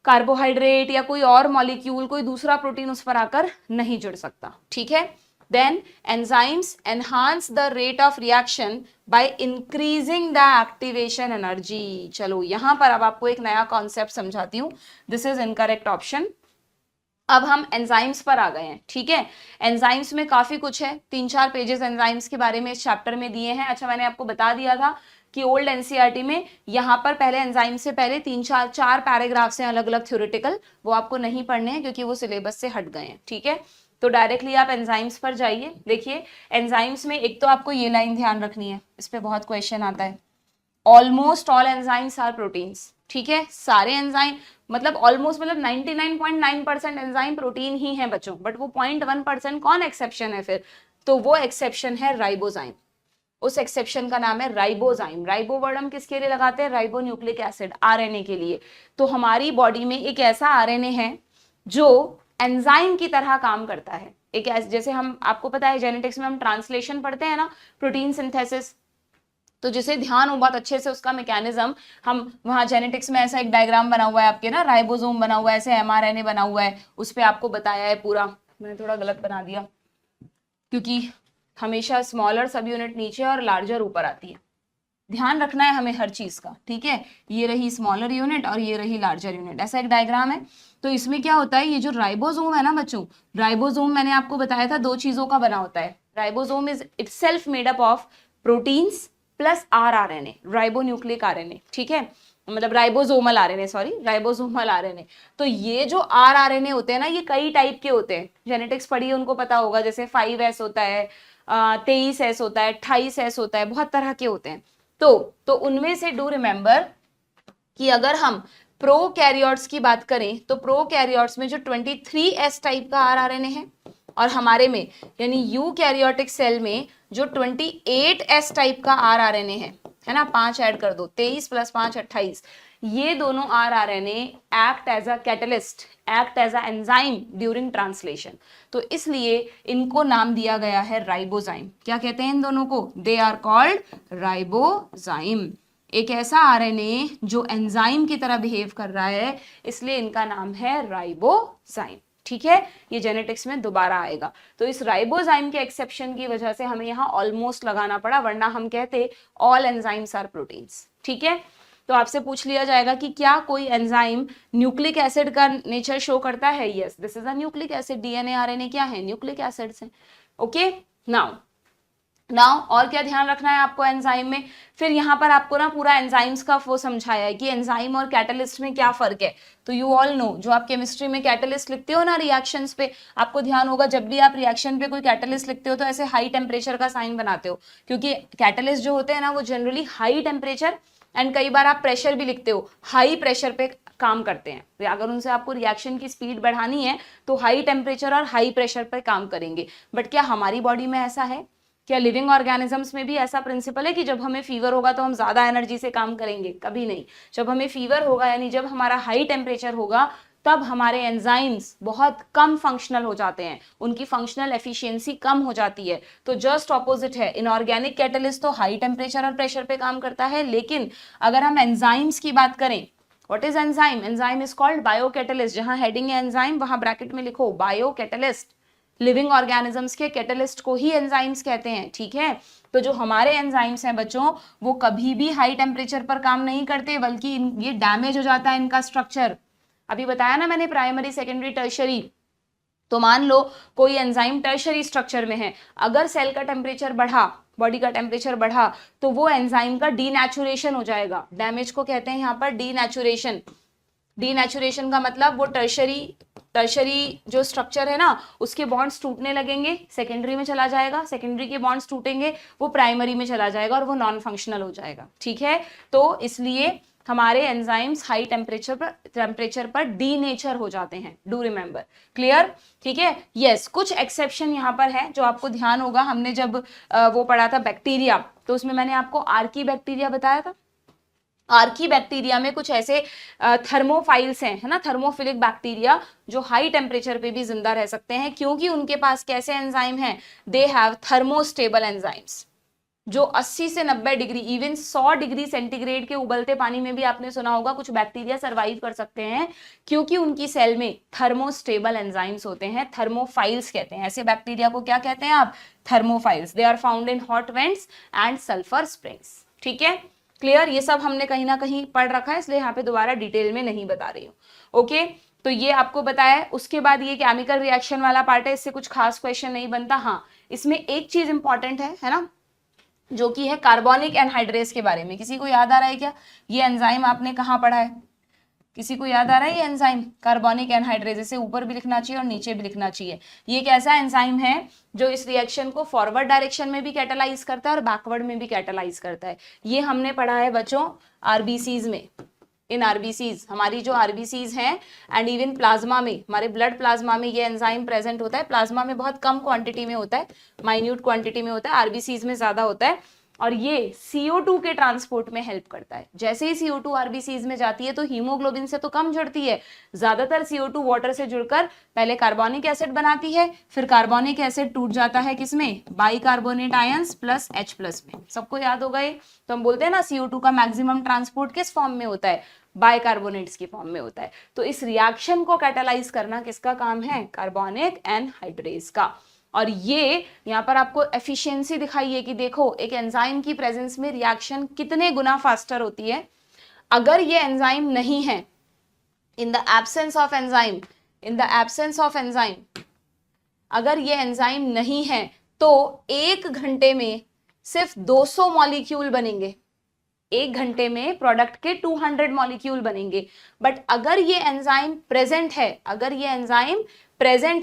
कार्बोहाइड्रेट या कोई और मॉलिक्यूल, कोई दूसरा प्रोटीन उस पर आकर नहीं जुड़ सकता, ठीक है। Then enzymes enhance the rate of reaction by increasing the activation energy। चलो यहां पर अब आपको एक नया कॉन्सेप्ट समझाती हूँ, दिस इज इनकरेक्ट ऑप्शन। अब हम एंजाइम्स पर आ गए हैं, ठीक है। एंजाइम्स में काफी कुछ है, 3-4 पेजेस एंजाइम्स के बारे में इस चैप्टर में दिए हैं। अच्छा मैंने आपको बता दिया था कि ओल्ड एनसीईआरटी में यहाँ पर पहले एंजाइम से पहले 3-4 पैराग्राफ्स हैं अलग अलग थ्योरेटिकल, वो आपको नहीं पढ़ने हैं क्योंकि वो सिलेबस से हट गए हैं, ठीक है। तो डायरेक्टली आप एंजाइम्स पर जाइए। देखिए एंजाइम्स में एक तो आपको ये लाइन ध्यान रखनी है, इस पे बहुत क्वेश्चन आता है, almost all enzymes are proteins, ठीक है। सारे एंजाइम मतलब ऑलमोस्ट मतलब 99.9% एंजाइम प्रोटीन ही है बच्चों, बट वो 0.1% कौन एक्सेप्शन है फिर, तो वो एक्सेप्शन है राइबोजाइम। उस एक्सेप्शन का नाम है राइबोजाइम। राइबो वर्ड हम किसके लिए लगाते हैं, राइबो न्यूक्लिक एसिड, आरएनए के लिए। तो हमारी बॉडी में एक ऐसा आरएनए है जो एंजाइम की तरह काम करता है। एक जैसे हम, आपको पता है जेनेटिक्स में हम ट्रांसलेशन पढ़ते हैं ना, प्रोटीन सिंथेसिस, तो जिसे ध्यान हो बहुत अच्छे से उसका मैकेनिज्म, हम वहां जेनेटिक्स में ऐसा एक डायग्राम बना हुआ है आपके ना, राइबोसोम बना हुआ है, ऐसे एमआरएनए बना हुआ है, उस पर आपको बताया है पूरा। मैंने थोड़ा गलत बना दिया क्योंकि हमेशा स्मॉलर सब यूनिट नीचे और लार्जर ऊपर आती है, ध्यान रखना है हमें हर चीज का, ठीक है। ये रही स्मॉलर यूनिट और ये रही लार्जर यूनिट, ऐसा एक डायग्राम है। तो इसमें क्या होता है, ये जो राइबोसोम है ना बच्चों, राइबोसोम मैंने आपको बताया था 2 चीजों का बना होता है। Ribosome is itself made up of proteins plus RNA, ribonucleic RNA, ठीक है, मतलब ribosomal RNA, sorry ribosomal RNA. तो ये जो आरएनए होते हैं ना, ये कई टाइप के होते हैं, जेनेटिक्स पढ़ी है उनको पता होगा, जैसे 5S होता है, 23S होता है, 28S होता है, बहुत तरह के होते हैं। तो उनमें से डू रिमेंबर कि अगर हम प्रोकैरियोट्स की बात करें तो प्रोकैरियोट्स में जो 23S टाइप का आरएनए है, और हमारे में यानी यूकैरियोटिक सेल में जो 28S टाइप का आरएनए है ना, 5 ऐड कर दो, 23 + 5 28, ये दोनों RNA act as a catalyst, act as a enzyme during translation. तो इसलिए इनको नाम दिया गया है राइबोजाइम। क्या कहते हैं इन दोनों को, दे आर कॉल्ड राइबोजाइम। एक ऐसा आरएनए जो एंजाइम की तरह बिहेव कर रहा है, इसलिए इनका नाम है राइबोजाइम, ठीक है। ये जेनेटिक्स में दोबारा आएगा। तो इस राइबोजाइम के एक्सेप्शन की वजह से हमें यहाँ ऑलमोस्ट लगाना पड़ा, वरना हम कहते ऑल एंजाइम्स आर प्रोटीन्स, ठीक है। तो आपसे पूछ लिया जाएगा कि क्या कोई एंजाइम न्यूक्लिक एसिड का नेचर शो करता है, yes this is a nucleic acid, DNA RNA क्या है, न्यूक्लिक एसिड्स हैं, ओके। नाउ और क्या ध्यान रखना है आपको एंजाइम में, फिर यहाँ पर आपको ना पूरा एंजाइम्स का वो समझाया है कि एंजाइम और कैटलिस्ट में क्या फर्क है। तो यू ऑल नो, जो आप केमिस्ट्री में कैटलिस्ट लिखते हो ना रिएक्शंस पे, आपको ध्यान होगा जब भी आप रिएक्शन पे कोई कैटलिस्ट लिखते हो तो ऐसे हाई टेम्परेचर का साइन बनाते हो, क्योंकि कैटलिस्ट जो होते हैं ना वो जनरली हाई टेम्परेचर, एंड कई बार आप प्रेशर भी लिखते हो, हाई प्रेशर पे काम करते हैं। अगर उनसे आपको रिएक्शन की स्पीड बढ़ानी है तो हाई टेम्परेचर और हाई प्रेशर पे काम करेंगे। बट क्या हमारी बॉडी में ऐसा है, क्या लिविंग ऑर्गेनिजम्स में भी ऐसा प्रिंसिपल है कि जब हमें फीवर होगा तो हम ज्यादा एनर्जी से काम करेंगे, कभी नहीं। जब हमें फीवर होगा यानी जब हमारा हाई टेम्परेचर होगा, तब हमारे एंजाइम्स बहुत कम फंक्शनल हो जाते हैं, उनकी फंक्शनल एफिशिएंसी कम हो जाती है। तो जस्ट ऑपोजिट है, इनऑर्गेनिक कैटलिस्ट तो हाई टेम्परेचर और प्रेशर पे काम करता है, लेकिन अगर हम एंजाइम्स की बात करें, what is enzyme, enzyme is called biocatalyst. जहां हेडिंग है एंजाइम वहां ब्रैकेट में लिखो बायोकैटलिस्ट। लिविंग ऑर्गेनिजम्स के कैटलिस्ट को ही एंजाइम्स कहते हैं, ठीक है। तो जो हमारे एंजाइम्स हैं बच्चों, वो कभी भी हाई टेम्परेचर पर काम नहीं करते, बल्कि ये डैमेज हो जाता है इनका स्ट्रक्चर। अभी बताया ना मैंने, प्राइमरी सेकेंडरी टर्शरी। तो मान लो कोई एंजाइम टर्शरी स्ट्रक्चर में है, अगर सेल का टेम्परेचर बढ़ा, बॉडी का टेम्परेचर बढ़ा, तो वो एंजाइम का डीनेचुरेशन हो जाएगा। डैमेज को कहते हैं यहाँ पर डीनेचुरेशन। डीनेचुरेशन का मतलब वो टर्शरी जो स्ट्रक्चर है ना उसके बॉन्ड्स टूटने लगेंगे, सेकेंडरी में चला जाएगा, सेकेंडरी के बॉन्ड्स टूटेंगे, वो प्राइमरी में चला जाएगा और वो नॉन फंक्शनल हो जाएगा। ठीक है, तो इसलिए हमारे एंजाइम्स हाई टेम्परेचर पर डीनेचर हो जाते हैं। Do remember, clear? ठीक है, यस, कुछ एक्सेप्शन यहाँ पर है जो आपको ध्यान होगा। हमने जब वो पढ़ा था बैक्टीरिया, तो उसमें मैंने आपको आर्की बैक्टीरिया बताया था। आर्की बैक्टीरिया में कुछ ऐसे थर्मोफाइल्स हैं, है ना, थर्मोफिलिक बैक्टीरिया, जो हाई टेम्परेचर पे भी जिंदा रह सकते हैं, क्योंकि उनके पास कैसे एंजाइम हैं, दे हैव थर्मोस्टेबल एंजाइम्स, जो 80 से 90 डिग्री, इवन 100 डिग्री सेंटीग्रेड के उबलते पानी में भी आपने सुना होगा कुछ बैक्टीरिया सरवाइव कर सकते हैं, क्योंकि उनकी सेल में थर्मोस्टेबल एंजाइम्स होते हैं, थर्मोफाइल्स कहते हैं। ऐसे बैक्टीरिया को क्या कहते हैं आप? Thermophiles. They are found in hot vents and sulphur springs. ठीक है, क्लियर? ये सब हमने कहीं ना कहीं पढ़ रखा है, इसलिए यहाँ पे दोबारा डिटेल में नहीं बता रही हूँ। ओके, तो ये आपको बताया है। उसके बाद ये केमिकल रिएक्शन वाला पार्ट है, इससे कुछ खास क्वेश्चन नहीं बनता। हाँ, इसमें एक चीज इंपॉर्टेंट है ना, जो कि है कार्बोनिक एनहाइड्रेस के बारे में। किसी को याद आ रहा है क्या? ये एंजाइम आपने कहाँ पढ़ा है? किसी को याद आ रहा है ये एंजाइम कार्बोनिक एनहाइड्रेस? इसे ऊपर भी लिखना चाहिए और नीचे भी लिखना चाहिए। ये कैसा एंजाइम है जो इस रिएक्शन को फॉरवर्ड डायरेक्शन में भी कैटालाइज करता है और बैकवर्ड में भी कैटालाइज करता है? ये हमने पढ़ा है बच्चों आरबीसीज में। इन आरबीसीज, हमारी जो आरबीसीज हैं एंड इवन प्लाज्मा में, हमारे ब्लड प्लाज्मा में ये एंजाइम प्रेजेंट होता है। प्लाज्मा में बहुत कम क्वांटिटी में होता है, माइन्यूट क्वांटिटी में होता है, आरबीसीज में ज्यादा होता है, और ये CO2 के ट्रांसपोर्ट में हेल्प करता है। जैसे ही CO2 आरबीसीज में जाती है तो हीमोग्लोबिन से तो कम जुड़ती है, ज्यादातर CO2 वाटर से जुड़कर पहले कार्बोनिक एसिड बनाती है, फिर कार्बोनिक एसिड टूट जाता है किसमें? बाइकार्बोनेट आयंस प्लस H+ में। सबको याद होगा ये। तो हम बोलते हैं ना CO2 का मैक्सिमम ट्रांसपोर्ट किस फॉर्म में होता है? बाइकार्बोनेट्स की फॉर्म में होता है। तो इस रिएक्शन को कैटालाइज करना किसका काम है? कार्बोनिक एनहाइड्रेस का। और ये यहाँ पर आपको एफिशिएंसी दिखाई है कि देखो एक एंजाइम की प्रेजेंस में रिएक्शन कितने गुना फास्टर होती है। अगर ये एंजाइम नहीं है, इन द एब्सेंस ऑफ एंजाइम, अगर ये एंजाइम नहीं है तो 1 घंटे में सिर्फ 200 मॉलिक्यूल बनेंगे। 1 घंटे में प्रोडक्ट के 200 मॉलिक्यूल बनेंगे। बट अगर ये एंजाइम प्रेजेंट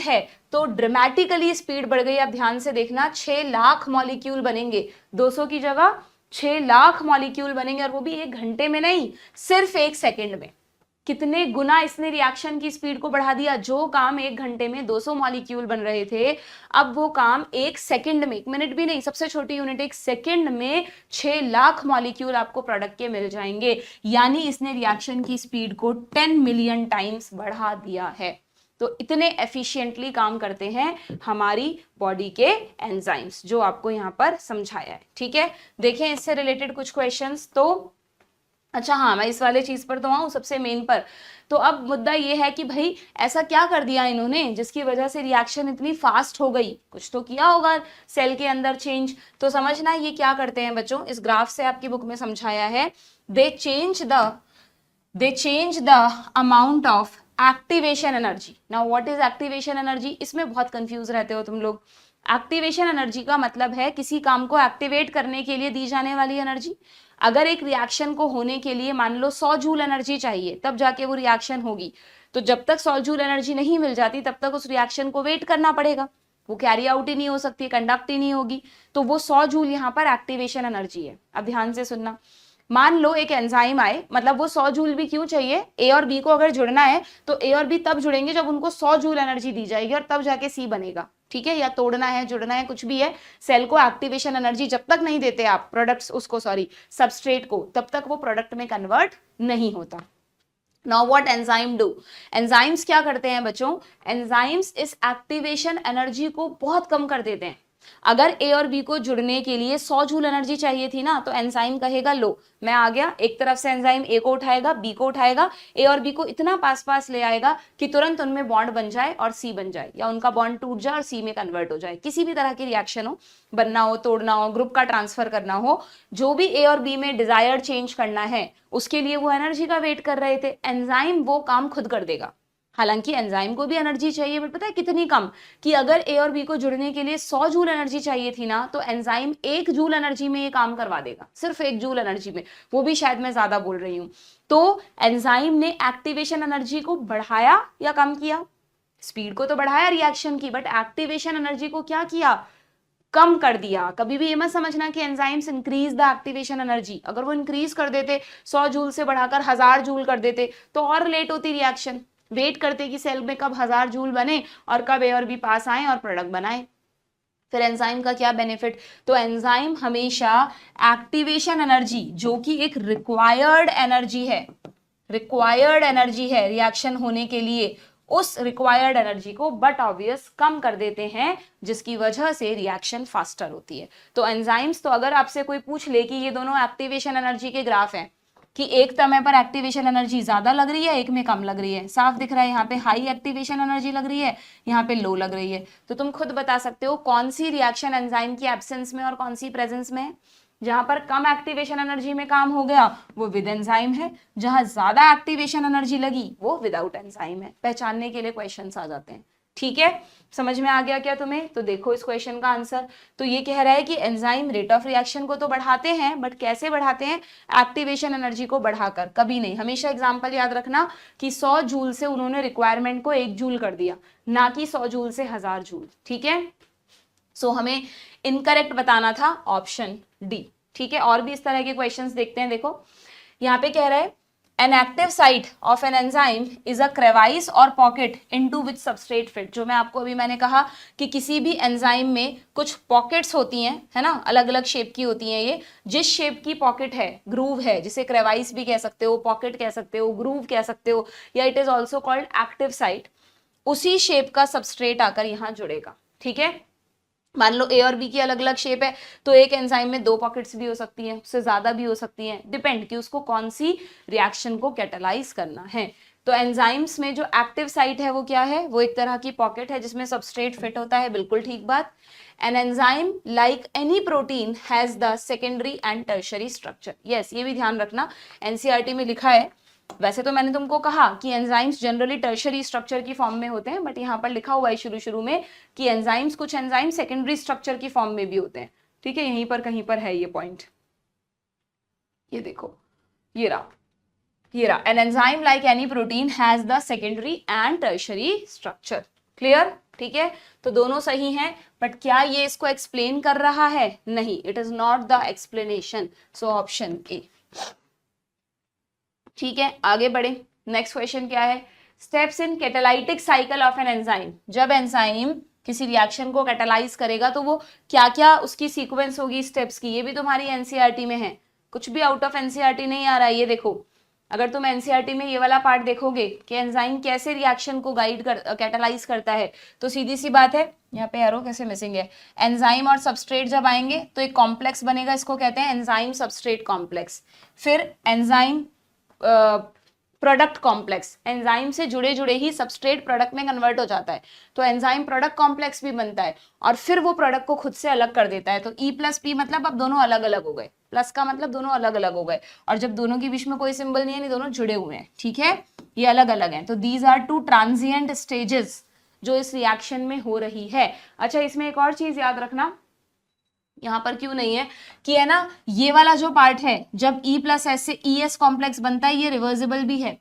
है, तो ड्रामेटिकली स्पीड बढ़ गई। अब ध्यान से देखना, 6 लाख मॉलिक्यूल बनेंगे, 200 की जगह 6 लाख मॉलिक्यूल बनेंगे, और वो भी 1 घंटे में नहीं, सिर्फ 1 सेकेंड में। कितने गुना इसने रिएक्शन की स्पीड को बढ़ा दिया। जो काम 1 घंटे में 200 मॉलिक्यूल बन रहे थे, अब वो काम 1 सेकेंड में, 1 मिनट भी नहीं, सबसे छोटी यूनिट 1 सेकेंड में 6 लाख मॉलिक्यूल आपको प्रोडक्ट के मिल जाएंगे। यानी इसने रिएक्शन की स्पीड को 10 मिलियन टाइम्स बढ़ा दिया है। तो इतने एफिशिएंटली काम करते हैं हमारी बॉडी के एंजाइम्स, जो आपको यहाँ पर समझाया है। ठीक है, देखें इससे रिलेटेड कुछ क्वेश्चंस। तो अच्छा हाँ, मैं इस वाले चीज पर तो आऊँ सबसे मेन पर। तो अब मुद्दा ये है कि भाई ऐसा क्या कर दिया इन्होंने जिसकी वजह से रिएक्शन इतनी फास्ट हो गई? कुछ तो किया होगा सेल के अंदर चेंज। तो समझना ये क्या करते हैं बच्चों, इस ग्राफ से आपकी बुक में समझाया है। दे change the amount of activation energy. Now what is activation energy? इसमें बहुत कंफ्यूज रहते हो तुम लोग। एक्टिवेशन एनर्जी का मतलब है किसी काम को एक्टिवेट करने के लिए दी जाने वाली एनर्जी। अगर एक रिएक्शन को होने के लिए मान लो 100 जूल एनर्जी चाहिए, तब जाके वो रिएक्शन होगी। तो जब तक 100 जूल एनर्जी नहीं मिल जाती तब तक उस रिएक्शन को वेट करना पड़ेगा, वो कैरी आउट ही नहीं हो सकती, कंडक्ट ही नहीं होगी। तो वो 100 जूल यहाँ पर एक्टिवेशन एनर्जी है। अब ध्यान से सुनना, मान लो एक एंजाइम आए, मतलब वो 100 जूल भी क्यों चाहिए? ए और बी को अगर जुड़ना है तो ए और बी तब जुड़ेंगे जब उनको 100 जूल एनर्जी दी जाएगी, और तब जाके सी बनेगा। ठीक है, या तोड़ना है, जुड़ना है, कुछ भी है, सेल को एक्टिवेशन एनर्जी जब तक नहीं देते आप सबस्ट्रेट को, तब तक वो प्रोडक्ट में कन्वर्ट नहीं होता। Now what enzyme do? Enzymes क्या करते हैं बच्चों? एंजाइम्स इस एक्टिवेशन एनर्जी को बहुत कम कर देते हैं। अगर ए और बी को जुड़ने के लिए 100 जूल एनर्जी चाहिए थी ना, तो एंजाइम कहेगा लो मैं आ गया। एक तरफ से एंजाइम ए को उठाएगा, बी को उठाएगा, ए और बी को इतना पास पास ले आएगा कि तुरंत उनमें बॉन्ड बन जाए और सी बन जाए, या उनका बॉन्ड टूट जाए और सी में कन्वर्ट हो जाए। किसी भी तरह की रिएक्शन हो, बनना हो, तोड़ना हो, ग्रुप का ट्रांसफर करना हो, जो भी ए और बी में डिजायर्ड चेंज करना है, उसके लिए वो एनर्जी का वेट कर रहे थे। एंजाइम वो काम खुद कर देगा। हालांकि एंजाइम को भी एनर्जी चाहिए, बट पता है कितनी कम, कि अगर ए और बी को जुड़ने के लिए 100 जूल एनर्जी चाहिए थी ना, तो एंजाइम 1 जूल एनर्जी में ये काम करवा देगा, सिर्फ 1 जूल एनर्जी में, वो भी शायद मैं ज्यादा बोल रही हूँ। तो एंजाइम ने एक्टिवेशन एनर्जी को बढ़ाया या कम किया? स्पीड को तो बढ़ाया रिएक्शन की, बट एक्टिवेशन एनर्जी को क्या किया? कम कर दिया। कभी भी ये मत समझना कि enzymes increase the activation energy. अगर वो इंक्रीज कर देते, 100 जूल से बढ़ाकर 1000 जूल कर देते, तो और लेट होती रिएक्शन। वेट करते कि सेल में कब 1000 जूल बने और कब ए और बी पास आए और प्रोडक्ट बनाए। फिर एंजाइम का क्या बेनिफिट? तो एंजाइम हमेशा एक्टिवेशन एनर्जी, जो कि एक रिक्वायर्ड एनर्जी है रिएक्शन होने के लिए, उस रिक्वायर्ड एनर्जी को बट ऑब्वियस कम कर देते हैं, जिसकी वजह से रिएक्शन फास्टर होती है। तो एंजाइम्स, तो अगर आपसे कोई पूछ ले कि ये दोनों एक्टिवेशन एनर्जी के ग्राफ हैं, कि एक समय पर एक्टिवेशन एनर्जी ज्यादा लग रही है, एक में कम लग रही है, साफ दिख रहा है यहाँ पे हाई एक्टिवेशन एनर्जी लग रही है, यहाँ पे लो लग रही है, तो तुम खुद बता सकते हो कौन सी रिएक्शन एंजाइम की एब्सेंस में और कौन सी प्रेजेंस में है। जहां पर कम एक्टिवेशन एनर्जी में काम हो गया वो विद एंजाइम है, जहां ज्यादा एक्टिवेशन एनर्जी लगी वो विदाउट एंजाइम है। पहचानने के लिए क्वेश्चंस आ जाते हैं। ठीक है, समझ में आ गया क्या तुम्हें? तो देखो इस क्वेश्चन का आंसर। तो ये कह रहा है कि एंजाइम रेट ऑफ रिएक्शन को तो बढ़ाते हैं, बट कैसे बढ़ाते हैं? एक्टिवेशन एनर्जी को बढ़ाकर, कभी नहीं। हमेशा एग्जांपल याद रखना कि 100 जूल से उन्होंने रिक्वायरमेंट को 1 जूल कर दिया, ना कि 100 जूल से 1000 जूल। ठीक है, सो हमें इनकरेक्ट बताना था ऑप्शन डी। ठीक है, और भी इस तरह के क्वेश्चंस देखते हैं। देखो यहाँ पे कह रहा है an active site of an enzyme is a crevice और pocket into which substrate fit. जो मैं आपको अभी मैंने कहा कि किसी भी एंजाइम में कुछ पॉकेट्स होती हैं, है ना, अलग अलग शेप की होती हैं। ये जिस शेप की पॉकेट है, ग्रूव है, जिसे क्रेवाइस भी कह सकते हो, पॉकेट कह सकते हो, ग्रूव कह सकते हो, या it is also called active site, उसी शेप का सबस्ट्रेट आकर यहाँ जुड़ेगा। ठीक है, मान लो ए और बी की अलग अलग शेप है, तो एक एंजाइम में 2 पॉकेट्स भी हो सकती हैं, उससे ज्यादा भी हो सकती हैं, डिपेंड कि उसको कौन सी रिएक्शन को कैटालाइज करना है। तो एंजाइम्स में जो एक्टिव साइट है वो क्या है? वो एक तरह की पॉकेट है जिसमें सबस्ट्रेट फिट होता है। बिल्कुल ठीक बात। An enzyme like any protein has the secondary and tertiary structure. Yes, ये भी ध्यान रखना, एनसीईआरटी में लिखा है। वैसे तो मैंने तुमको कहा कि एंजाइम्स जनरली टर्शरी स्ट्रक्चर की फॉर्म में होते हैं, बट यहाँ पर लिखा हुआ है शुरू में कि एंजाइम्स, कुछ एंजाइम सेकेंडरी स्ट्रक्चर की फॉर्म में भी होते हैं। ठीक है, यहीं पर कहीं पर है ये पॉइंट। ये देखो, ये रहा an enzyme like any protein has the secondary and tertiary structure. Clear? ठीक है, तो दोनों सही हैं, बट क्या ये इसको एक्सप्लेन कर रहा है? नहीं, it is not the explanation. So option A. ठीक है, आगे बढ़े। नेक्स्ट क्वेश्चन क्या है? Steps in catalytic cycle of an enzyme. जब एंजाइम किसी रिएक्शन को कैटालाइज करेगा तो वो क्या क्या उसकी सीक्वेंस होगी स्टेप्स की, ये भी तुम्हारी एनसीईआरटी में है, कुछ भी आउट ऑफ एनसीईआरटी नहीं आ रहा है। ये देखो, अगर तुम एनसीईआरटी में ये वाला पार्ट देखोगे कि एंजाइम कैसे रिएक्शन को कैटालाइज करता है, तो सीधी सी बात है, यहाँ पे एरो कैसे मिसिंग है, एंजाइम और सबस्ट्रेट जब आएंगे तो एक कॉम्प्लेक्स बनेगा, इसको कहते हैं एंजाइम सबस्ट्रेट कॉम्प्लेक्स। फिर एंजाइम प्रोडक्ट कॉम्प्लेक्स, एंजाइम से जुड़े जुड़े ही सबस्ट्रेट प्रोडक्ट में कन्वर्ट हो जाता है, तो एंजाइम प्रोडक्ट कॉम्प्लेक्स भी बनता है, और फिर वो प्रोडक्ट को खुद से अलग कर देता है। तो E प्लस P मतलब अब दोनों अलग अलग हो गए, प्लस का मतलब दोनों अलग अलग हो गए, और जब दोनों के बीच में कोई सिंबल नहीं है, नहीं दोनों जुड़े हुए हैं। ठीक है, ये अलग अलग हैं। तो दीज आर 2 ट्रांजिएंट स्टेजेस जो इस रिएक्शन में हो रही है। अच्छा, इसमें एक और चीज याद रखना, यहाँ पर क्यों नहीं है कि है ना, ये वाला जो पार्ट है, जब E प्लस एस से ES कॉम्प्लेक्स बनता है, ये रिवर्सिबल भी है।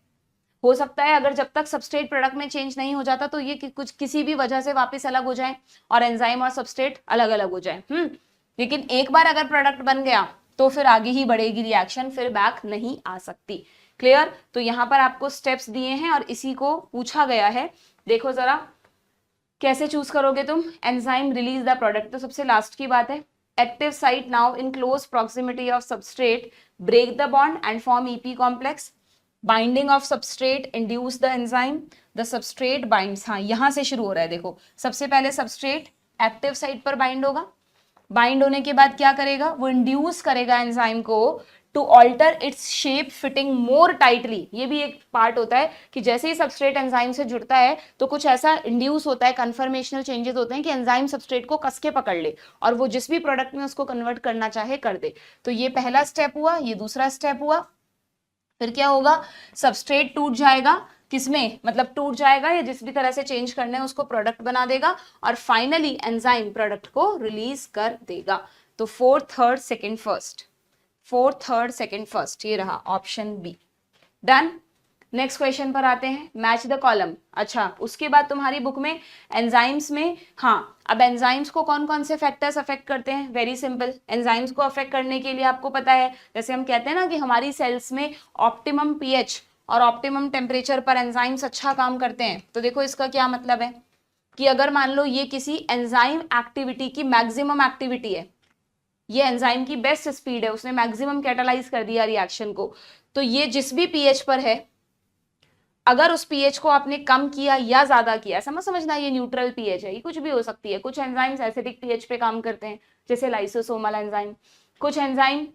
हो सकता है अगर जब तक सबस्ट्रेट प्रोडक्ट में चेंज नहीं हो जाता तो ये कुछ किसी भी वजह से वापस अलग हो जाए और एंजाइम और सबस्ट्रेट अलग अलग हो जाए। लेकिन एक बार अगर प्रोडक्ट बन गया तो फिर आगे ही बढ़ेगी रिएक्शन, फिर बैक नहीं आ सकती। क्लियर? तो यहाँ पर आपको स्टेप्स दिए हैं और इसी को पूछा गया है। देखो जरा कैसे चूज करोगे तुम। एंजाइम रिलीज द प्रोडक्ट, तो सबसे लास्ट की बात है। Active site now in close proximity of substrate break the bond and form EP complex. Binding of substrate induce the enzyme. The substrate binds. हाँ, यहां से शुरू हो रहा है। देखो, सबसे पहले substrate active site पर bind होगा, बाइंड होने के बाद क्या करेगा, वो इंड्यूस करेगा एंजाइम को to alter its shape fitting more tightly. ये भी एक पार्ट होता है कि जैसे ही सबस्ट्रेट एंजाइम से जुड़ता है तो कुछ ऐसा इंड्यूस होता है, कन्फर्मेशनल चेंजेस होते हैं कि एंजाइम सबस्ट्रेट को कसके पकड़ ले और वो जिस भी प्रोडक्ट में उसको कन्वर्ट करना चाहे कर दे। तो ये पहला स्टेप हुआ, ये दूसरा स्टेप हुआ। फिर क्या होगा, सबस्ट्रेट टूट जाएगा, किसमें, मतलब टूट जाएगा या जिस भी तरह से चेंज करना है उसको प्रोडक्ट बना देगा, और फाइनली एंजाइम प्रोडक्ट को रिलीज कर देगा। तो 4th 3rd 2nd 1st, 4th 3rd 2nd 1st, ये रहा option B. Done. Next question पर आते हैं, मैच द कॉलम। अच्छा, उसके बाद तुम्हारी बुक में एंजाइम्स में, हाँ, अब एंजाइम्स को कौन कौन से फैक्टर्स अफेक्ट करते हैं? वेरी सिंपल, एंजाइम्स को अफेक्ट करने के लिए आपको पता है, जैसे हम कहते हैं ना कि हमारी सेल्स में ऑप्टिमम पीएच और ऑप्टिमम टेम्परेचर पर एंजाइम्स अच्छा काम करते हैं। तो देखो इसका क्या मतलब है कि अगर मान लो ये किसी एंजाइम एक्टिविटी की मैक्सिमम एक्टिविटी है, ये एंजाइम की बेस्ट स्पीड है, उसने मैक्सिमम कैटालाइज कर दिया रिएक्शन को, तो ये जिस भी पीएच पर है, अगर उस पीएच को आपने कम किया या ज्यादा किया, ऐसा मत समझना ये न्यूट्रल पीएच है, ये कुछ भी हो सकती है। कुछ एंजाइम्स एसिडिक पीएच पे काम करते हैं जैसे लाइसोसोमल एंजाइम, कुछ एंजाइम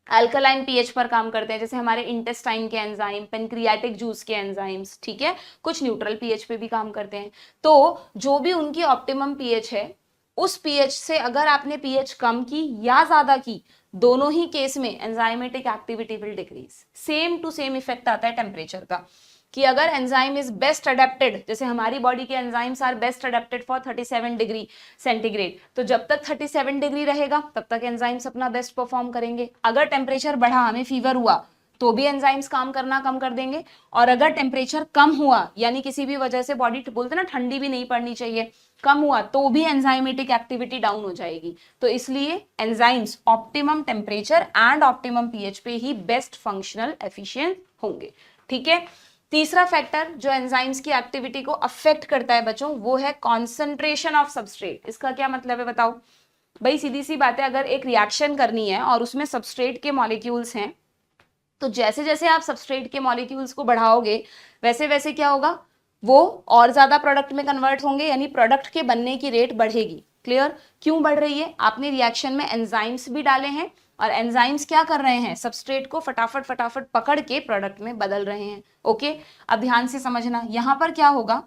अल्कलाइन पीएच पर काम करते हैं जैसे हमारे इंटेस्टाइन के एंजाइम, पेनक्रियाटिक जूस के एंजाइम्स, ठीक है। कुछ न्यूट्रल पीएच पे भी काम करते हैं। तो जो भी उनकी ऑप्टिमम पीएच है, उस पीएच से अगर आपने पीएच कम की या ज्यादा की, दोनों ही केस में enzymatic activity will decrease. Same to same effect आता है टेम्परेचर का, कि अगर एंजाइम इज बेस्ट अडेप्टेड, जैसे हमारी बॉडी के enzymes are best adapted for 37 degree centigrade, तो जब तक 37 डिग्री रहेगा तब तक एंजाइम्स अपना बेस्ट परफॉर्म करेंगे। अगर टेम्परेचर बढ़ा, हमें फीवर हुआ, तो भी एंजाइम्स काम करना कम कर देंगे। और अगर टेम्परेचर कम हुआ, यानी किसी भी वजह से बॉडी, बोलते ना ठंडी भी नहीं पड़नी चाहिए, कम हुआ, तो भी एंजाइमेटिक एक्टिविटी डाउन हो जाएगी। तो इसलिए enzymes optimum temperature and optimum pH पे ही बेस्ट फंक्शनल एफिशिएंट होंगे, ठीक है। तीसरा फैक्टर जो एंजाइम्स की एक्टिविटी को अफेक्ट करता है बच्चों, वो है कॉन्सेंट्रेशन ऑफ सबस्ट्रेट। इसका क्या मतलब है बताओ भाई? सीधी सी बात है, अगर एक रिएक्शन करनी है और उसमें सबस्ट्रेट के मॉलिक्यूल्स हैं, तो जैसे जैसे आप सबस्ट्रेट के मॉलिक्यूल्स को बढ़ाओगे, वैसे वैसे क्या होगा, वो और ज्यादा प्रोडक्ट में कन्वर्ट होंगे, यानी प्रोडक्ट के बनने की रेट बढ़ेगी। क्लियर? क्यों बढ़ रही है? आपने रिएक्शन में एंजाइम्स भी डाले हैं, और एंजाइम्स क्या कर रहे हैं? सबस्ट्रेट को फटाफट फटाफट पकड़ के प्रोडक्ट में बदल रहे हैं। ओके, अब ध्यान से समझना, यहां पर क्या होगा,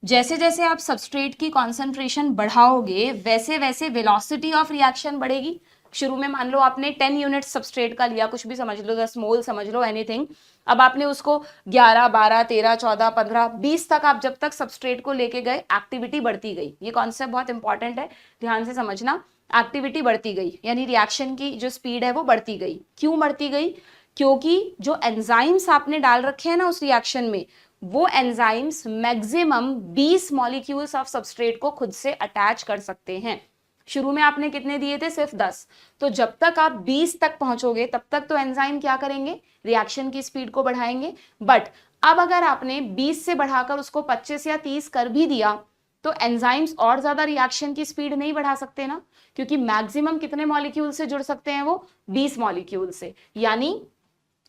जैसे जैसे आप सबस्ट्रेट की कॉन्सेंट्रेशन बढ़ाओगे, वैसे वैसे वेलोसिटी ऑफ रिएक्शन बढ़ेगी। शुरू में मान लो आपने 10 यूनिट सबस्ट्रेट का लिया, कुछ भी समझ लो, 10 मोल समझ लो, एनीथिंग। अब आपने उसको 11, 12, 13, 14, 15, 20 तक, आप जब तक सबस्ट्रेट को लेके गए, एक्टिविटी बढ़ती गई। ये कॉन्सेप्ट बहुत इंपॉर्टेंट है, ध्यान से समझना। एक्टिविटी बढ़ती गई, यानी रिएक्शन की जो स्पीड है वो बढ़ती गई। क्यों बढ़ती गई? क्योंकि जो एंजाइम्स आपने डाल रखे हैं ना उस रिएक्शन में, वो enzymes maximum 20 molecules of substrate को खुद से अटैच कर सकते हैं। शुरू में आपने कितने दिए थे? सिर्फ 10। तो जब तक आप 20 तक पहुंचोगे, तब तक तो एंजाइम क्या करेंगे? रिएक्शन की स्पीड को बढ़ाएंगे। बट अब अगर आपने 20 से बढ़ाकर उसको 25 या 30 कर भी दिया, तो एंजाइम्स और ज्यादा रिएक्शन की स्पीड नहीं बढ़ा सकते ना, क्योंकि मैक्सिमम कितने मॉलिक्यूल से जुड़ सकते हैं वो? 20 मॉलिक्यूल से। यानी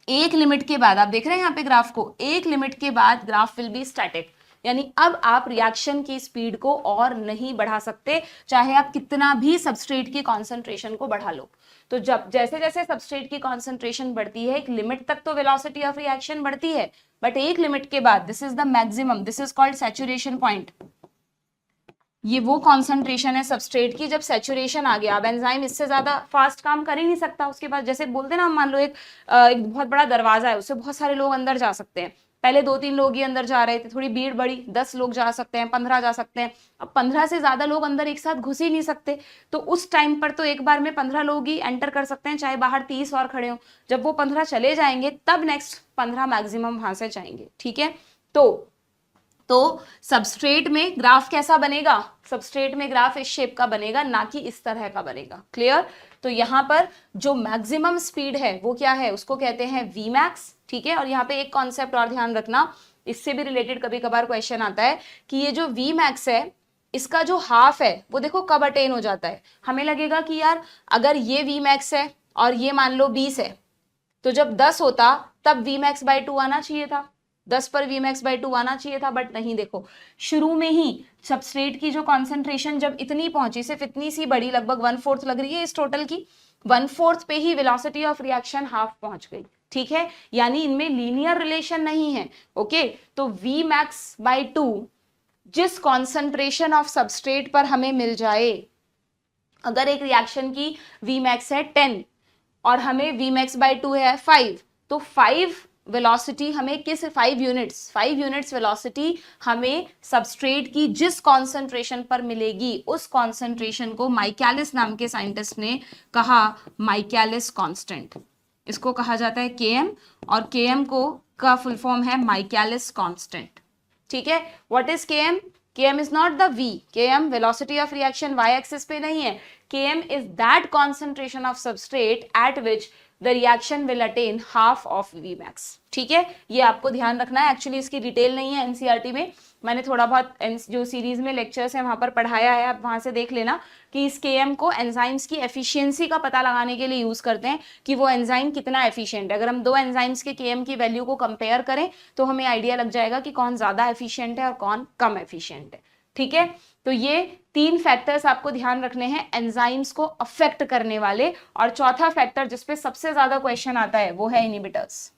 एक लिमिट के बाद, आप देख रहे हैं यहाँ पे ग्राफ को, एक लिमिट के बाद ग्राफ विल बी स्टैटिक, यानी अब आप रिएक्शन की स्पीड को और नहीं बढ़ा सकते, चाहे आप कितना भी सबस्ट्रेट की कॉन्सेंट्रेशन को बढ़ा लो। तो जब जैसे जैसे सबस्ट्रेट की कॉन्सेंट्रेशन बढ़ती है, एक लिमिट तक तो वेलोसिटी ऑफ रिएक्शन बढ़ती है, बट एक लिमिट के बाद, this is the maximum, this is called saturation point. ये वो कॉन्सेंट्रेशन है सबस्ट्रेट की, जब सैचुरेशन आ गया, अब एंजाइम इससे ज्यादा फास्ट काम कर ही नहीं सकता उसके पास। जैसे बोलते ना, मान लो एक बहुत बड़ा दरवाजा है, उससे बहुत सारे लोग अंदर जा सकते हैं। पहले 2-3 लोग ही अंदर जा रहे थे, थोड़ी भीड़ बढ़ी, 10 लोग जा सकते हैं, 15 जा सकते हैं। अब 15 से ज्यादा लोग अंदर एक साथ घुस ही नहीं सकते, तो उस टाइम पर तो एक बार में 15 लोग ही एंटर कर सकते हैं, चाहे बाहर 30 और खड़े हो। जब वो 15 चले जाएंगे, तब नेक्स्ट 15 मैक्सिमम वहां से जाएंगे, ठीक है। तो सबस्ट्रेट में ग्राफ कैसा बनेगा? सबस्ट्रेट में ग्राफ इस शेप का बनेगा, ना कि इस तरह का बनेगा। क्लियर? तो यहां पर जो मैक्सिमम स्पीड है वो क्या है? उसको कहते हैं Vmax, ठीक है। और यहाँ पे एक कॉन्सेप्ट और ध्यान रखना, इससे भी रिलेटेड कभी कभार क्वेश्चन आता है कि ये जो Vmax है, इसका जो हाफ है वो देखो कब अटेन हो जाता है। हमें लगेगा कि यार अगर ये Vmax है और ये मान लो 20 है, तो जब 10 होता तब Vmax/2 आना चाहिए था, 10 पर Vmax/2 आना चाहिए था, बट नहीं। देखो शुरू में ही सबस्ट्रेट की जो कॉन्सेंट्रेशन जब इतनी पहुंची, सिर्फ इतनी सी बड़ी, लगभग 1/4 लग रही है इस टोटल की, 1/4 पे ही वेलोसिटी ऑफ रिएक्शन हाफ पहुंच गई, ठीक है। यानी इनमें लीनियर रिलेशन नहीं है। ओके, तो Vmax/2 जिस कॉन्सेंट्रेशन ऑफ सबस्ट्रेट पर हमें मिल जाए, अगर एक रिएक्शन की Vmax है 10 और हमें Vmax/2 है 5, तो 5 वेलोसिटी हमें किस 5 यूनिट्स वेलोसिटी हमें सबस्ट्रेट की जिस कॉन्सेंट्रेशन पर मिलेगी, उस कॉन्सेंट्रेशन को माइकलिस नाम के साइंटिस्ट ने कहा माइकलिस कांस्टेंट। इसको कहा जाता है Km, और Km को का फुल फॉर्म है माइकलिस कांस्टेंट, ठीक है। What is Km? Km is not the V, Km velocity of reaction y axis पे नहीं है, Km is that concentration of substrate eight which the reaction will attain half of Vmax, ठीक है। ये आपको ध्यान रखना है, एक्चुअली इसकी डिटेल नहीं है एनसीईआरटी में, मैंने थोड़ा बहुत जो सीरीज में लेक्चर्स है वहां पर पढ़ाया है, आप वहां से देख लेना कि इस Km को एंजाइम्स की एफिशिएंसी का पता लगाने के लिए यूज करते हैं कि वो एंजाइम कितना एफिशिएंट है। अगर हम दो एंजाइम्स के Km की वैल्यू को कंपेयर करें तो हमें आइडिया लग जाएगा कि कौन ज्यादा एफिशिएंट है और कौन कम एफिशिएंट है, ठीक है। तो ये 3 फैक्टर्स आपको ध्यान रखने हैं एंजाइम्स को अफेक्ट करने वाले। और चौथा फैक्टर जिसपे सबसे ज्यादा क्वेश्चन आता है वो है इनहिबिटर्स।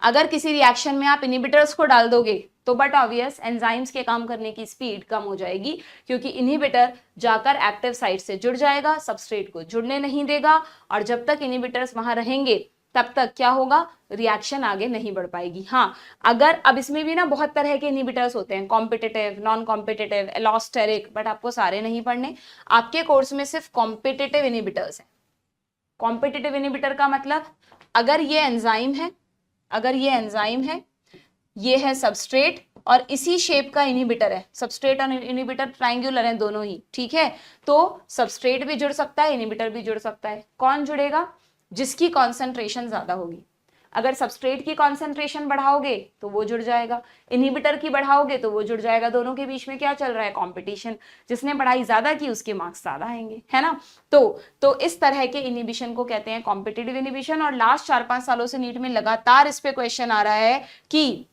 अगर किसी रिएक्शन में आप इनहिबिटर्स को डाल दोगे तो बट ऑब्वियस एंजाइम्स के काम करने की स्पीड कम हो जाएगी, क्योंकि इनहिबिटर जाकर एक्टिव साइट से जुड़ जाएगा, सबस्ट्रेट को जुड़ने नहीं देगा, और जब तक इनहिबिटर्स वहां रहेंगे तब तक क्या होगा, रिएक्शन आगे नहीं बढ़ पाएगी। हाँ, अगर अब इसमें भी ना बहुत तरह के इनहिबिटर्स होते हैं, competitive, non competitive, allosteric, but आपको सारे नहीं पढ़ने, आपके कोर्स में सिर्फ कॉम्पिटिटिव इनहिबिटर्स है। कॉम्पिटिटिव इनहिबिटर का मतलब अगर ये एंजाइम है, ये है सबस्ट्रेट और इसी शेप का इनहिबिटर है, सबस्ट्रेट और इनहिबिटर ट्रायंगुलर हैं दोनों ही, ठीक है, तो सबस्ट्रेट भी जुड़ सकता है, इनहिबिटर भी जुड़ सकता है। कौन जुड़ेगा? जिसकी कॉन्सेंट्रेशन ज्यादा होगी। अगर सबस्ट्रेट की कॉन्सेंट्रेशन बढ़ाओगे तो वो जुड़ जाएगा, इनहिबिटर की बढ़ाओगे तो वो जुड़ जाएगा। दोनों के बीच में क्या चल रहा है, कंपटीशन। जिसने पढ़ाई ज्यादा की उसके मार्क्स ज्यादा आएंगे, है ना। तो इस तरह के इनहिबिशन को कहते हैं कॉम्पिटिटिव इनहिबिशन। और लास्ट 4-5 सालों से नीट में लगातार इस पे क्वेश्चन आ रहा है कि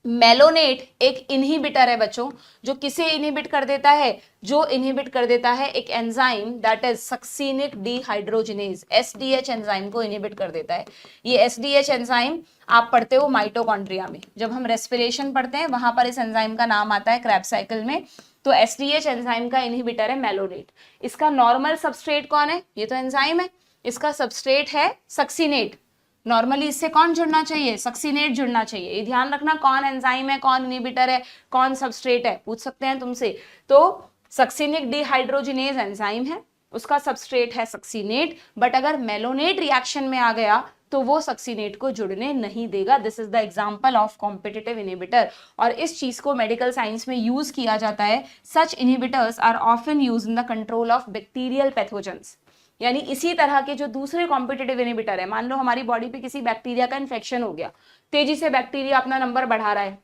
मेलोनेट एक इनहिबिटर है बच्चों, जो किसे इनहिबिट कर देता है, जो इनहिबिट कर देता है एक enzyme that is succinic dehydrogenase, SDH enzyme को इनहिबिट कर देता है। ये एसडीएच एंजाइम आप पढ़ते हो माइटोकॉन्ड्रिया में, जब हम रेस्पिरेशन पढ़ते हैं वहां पर इस एंजाइम का नाम आता है क्रेब्स साइकिल में। तो एसडीएच एंजाइम का इनहिबिटर है मेलोनेट। इसका नॉर्मल सबस्ट्रेट कौन है, ये तो एंजाइम है, इसका सबस्ट्रेट है सक्सिनेट। नॉर्मली इससे कौन जुड़ना चाहिए, सक्सिनेट जुड़ना चाहिए। ये ध्यान रखना, कौन एंजाइम है, कौन इनहिबिटर है, कौन सबस्ट्रेट है, पूछ सकते हैं तुमसे। तो सक्सिनिक डिहाइड्रोजिनेज एंजाइम है, उसका सबस्ट्रेट है सक्सिनेट, बट अगर मेलोनेट रिएक्शन में आ गया तो वो सक्सिनेट को जुड़ने नहीं देगा। This is the example of competitive inhibitor. और इस चीज को मेडिकल साइंस में यूज किया जाता है। Such inhibitors are often used in the control of bacterial pathogens. यानी इसी तरह के जो दूसरे कॉम्पिटिटिव इनहिबिटर है, मान लो हमारी बॉडी पे किसी बैक्टीरिया का इन्फेक्शन हो गया, तेजी से बैक्टीरिया अपना नंबर बढ़ा रहा है,